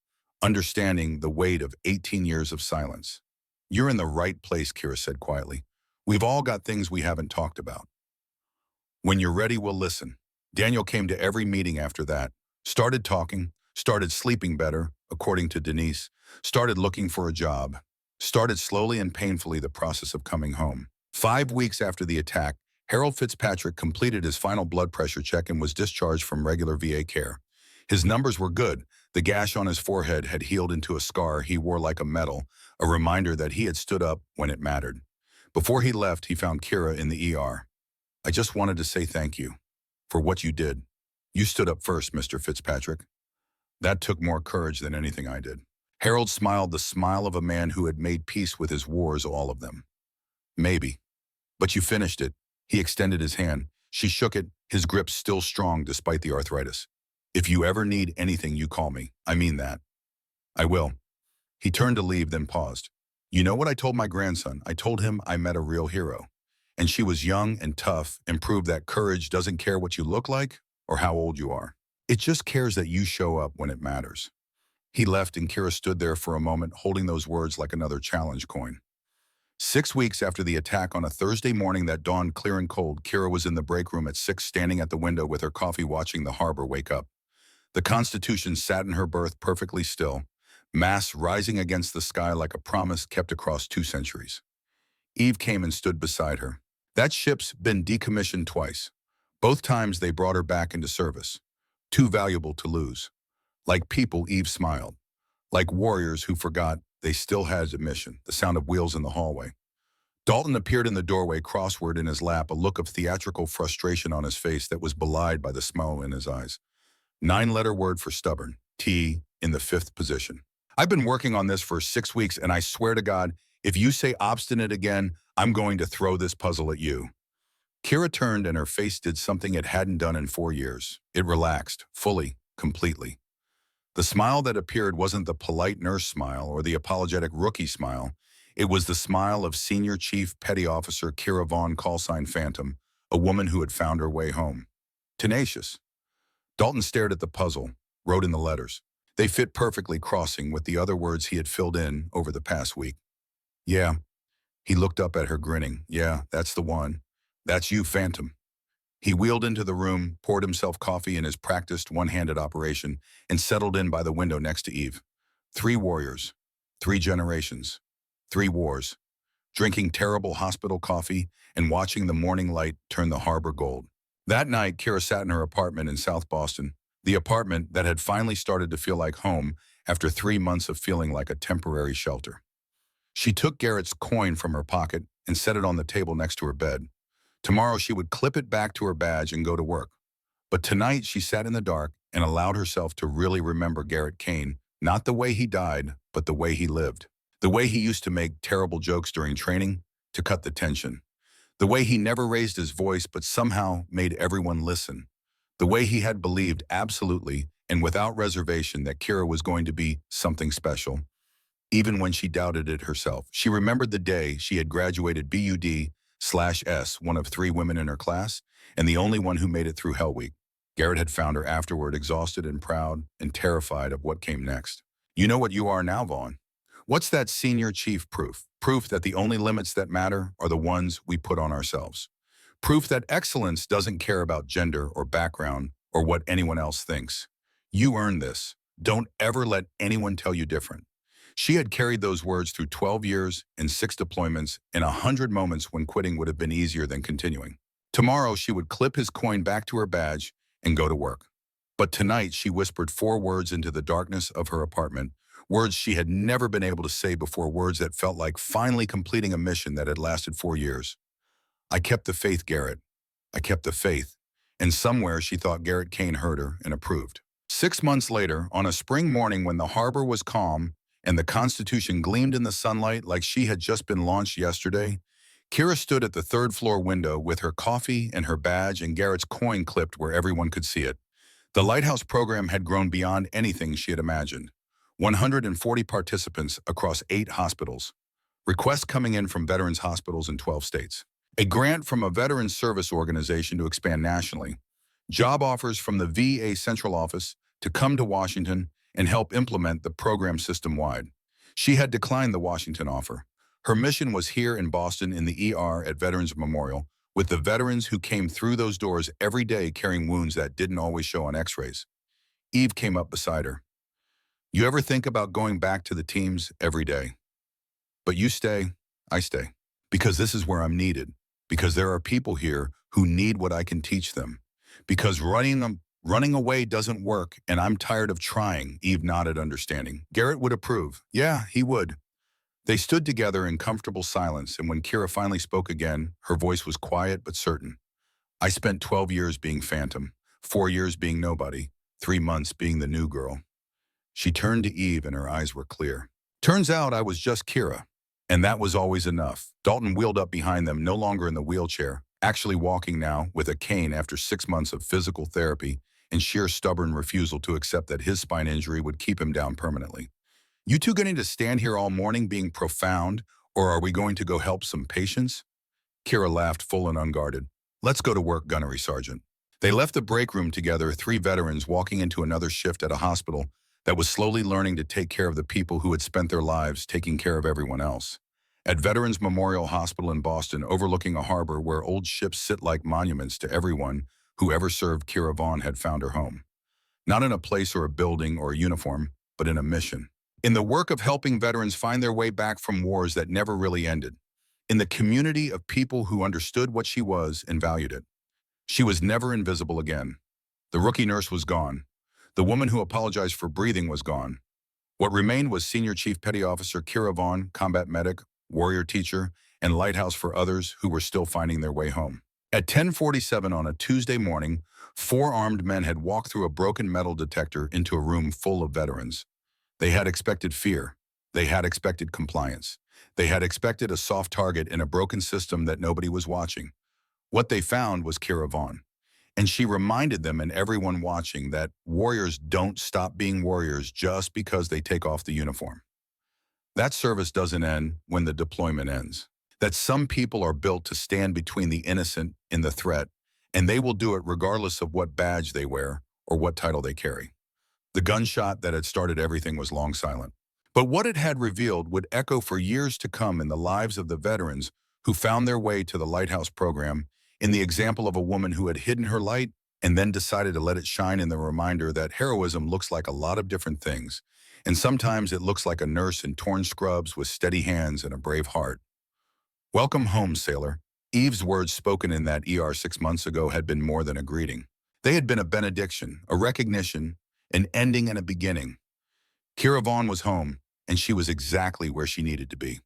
understanding the weight of 18 years of silence. "You're in the right place," Kira said quietly. "We've all got things we haven't talked about. When you're ready, we'll listen." Daniel came to every meeting after that, started talking, started sleeping better, according to Denise, started looking for a job, started slowly and painfully the process of coming home. 5 weeks after the attack, Harold Fitzpatrick completed his final blood pressure check and was discharged from regular VA care. His numbers were good. The gash on his forehead had healed into a scar he wore like a medal, a reminder that he had stood up when it mattered. Before he left, he found Kira in the ER. "I just wanted to say thank you for what you did. You stood up first, Mr. Fitzpatrick." That took more courage than anything I did. Harold smiled the smile of a man who had made peace with his wars, all of them. Maybe. But you finished it. He extended his hand. She shook it, his grip still strong despite the arthritis. If you ever need anything, you call me. I mean that. I will. He turned to leave, then paused. You know what I told my grandson? I told him I met a real hero. And she was young and tough and proved that courage doesn't care what you look like or how old you are. It just cares that you show up when it matters. He left and Kira stood there for a moment holding those words like another challenge coin. 6 weeks after the attack on a Thursday morning that dawned clear and cold, Kira was in the break room at 6 standing at the window with her coffee watching the harbor wake up. The Constitution sat in her berth perfectly still, masts rising against the sky like a promise kept across 2 centuries. Eve came and stood beside her. That ship's been decommissioned twice. Both times they brought her back into service. Too valuable to lose. Like people, Eve smiled. Like warriors who forgot they still had a mission, the sound of wheels in the hallway. Dalton appeared in the doorway, crossword in his lap, a look of theatrical frustration on his face that was belied by the smile in his eyes. 9-letter word for stubborn, T, in the 5th position. I've been working on this for 6 weeks, and I swear to God, if you say obstinate again, I'm going to throw this puzzle at you. Kira turned and her face did something it hadn't done in 4 years. It relaxed, fully, completely. The smile that appeared wasn't the polite nurse smile or the apologetic rookie smile. It was the smile of Senior Chief Petty Officer Kira Vaughn, callsign Phantom, a woman who had found her way home. Tenacious. Dalton stared at the puzzle, wrote in the letters. They fit perfectly, crossing with the other words he had filled in over the past week. Yeah. He looked up at her, grinning. Yeah, that's the one. That's you, Phantom. He wheeled into the room, poured himself coffee in his practiced one-handed operation, and settled in by the window next to Eve. 3 warriors, 3 generations, 3 wars, drinking terrible hospital coffee and watching the morning light turn the harbor gold. That night, Kira sat in her apartment in South Boston, the apartment that had finally started to feel like home after 3 months of feeling like a temporary shelter. She took Garrett's coin from her pocket and set it on the table next to her bed. Tomorrow she would clip it back to her badge and go to work. But tonight she sat in the dark and allowed herself to really remember Garrett Kane, not the way he died, but the way he lived. The way he used to make terrible jokes during training to cut the tension. The way he never raised his voice but somehow made everyone listen. The way he had believed absolutely and without reservation that Kira was going to be something special. Even when she doubted it herself, she remembered the day she had graduated BUD/S, one of 3 women in her class, and the only one who made it through Hell Week. Garrett had found her afterward, exhausted and proud and terrified of what came next. You know what you are now, Vaughn. What's that senior chief proof? Proof that the only limits that matter are the ones we put on ourselves. Proof that excellence doesn't care about gender or background or what anyone else thinks. You earned this. Don't ever let anyone tell you different. She had carried those words through 12 years and 6 deployments and 100 moments when quitting would have been easier than continuing. Tomorrow, she would clip his coin back to her badge and go to work. But tonight, she whispered 4 words into the darkness of her apartment, words she had never been able to say before, words that felt like finally completing a mission that had lasted 4 years. I kept the faith, Garrett. I kept the faith. And somewhere she thought Garrett Kane heard her and approved. 6 months later, on a spring morning when the harbor was calm and the Constitution gleamed in the sunlight like she had just been launched yesterday, Kira stood at the 3rd floor window with her coffee and her badge and Garrett's coin clipped where everyone could see it. The Lighthouse program had grown beyond anything she had imagined. 140 participants across 8 hospitals. Requests coming in from veterans hospitals in 12 states. A grant from a veterans service organization to expand nationally. Job offers from the VA Central Office to come to Washington and help implement the program system-wide. She had declined the Washington offer. Her mission was here in Boston in the ER at Veterans Memorial, with the veterans who came through those doors every day carrying wounds that didn't always show on x-rays. Eve came up beside her. You ever think about going back to the teams every day? But you stay, I stay. Because this is where I'm needed. Because there are people here who need what I can teach them. Because running away doesn't work, and I'm tired of trying, Eve nodded, understanding. Garrett would approve. Yeah, he would. They stood together in comfortable silence, and when Kira finally spoke again, her voice was quiet but certain. I spent 12 years being Phantom, 4 years being nobody, 3 months being the new girl. She turned to Eve and her eyes were clear. Turns out I was just Kira. And that was always enough. Dalton wheeled up behind them, no longer in the wheelchair, actually walking now with a cane after 6 months of physical therapy and sheer stubborn refusal to accept that his spine injury would keep him down permanently. You two going to stand here all morning being profound, or are we going to go help some patients? Kira laughed, full and unguarded. Let's go to work, Gunnery Sergeant. They left the break room together, three veterans walking into another shift at a hospital that was slowly learning to take care of the people who had spent their lives taking care of everyone else. At Veterans Memorial Hospital in Boston, overlooking a harbor where old ships sit like monuments to everyone who ever served, Kira Vaughn had found her home. Not in a place or a building or a uniform, but in a mission. In the work of helping veterans find their way back from wars that never really ended. In the community of people who understood what she was and valued it. She was never invisible again. The rookie nurse was gone. The woman who apologized for breathing was gone. What remained was Senior Chief Petty Officer Kira Vaughn, combat medic, warrior teacher, and lighthouse for others who were still finding their way home. At 10:47 on a Tuesday morning, four armed men had walked through a broken metal detector into a room full of veterans. They had expected fear. They had expected compliance. They had expected a soft target in a broken system that nobody was watching. What they found was Kira Vaughn. And she reminded them and everyone watching that warriors don't stop being warriors just because they take off the uniform. That service doesn't end when the deployment ends. That some people are built to stand between the innocent and the threat, and they will do it regardless of what badge they wear or what title they carry. The gunshot that had started everything was long silent. But what it had revealed would echo for years to come in the lives of the veterans who found their way to the Lighthouse program, in the example of a woman who had hidden her light and then decided to let it shine, in the reminder that heroism looks like a lot of different things. And sometimes it looks like a nurse in torn scrubs with steady hands and a brave heart. Welcome home, sailor. Eve's words spoken in that ER 6 months ago had been more than a greeting. They had been a benediction, a recognition, an ending and a beginning. Kira Vaughn was home, and she was exactly where she needed to be.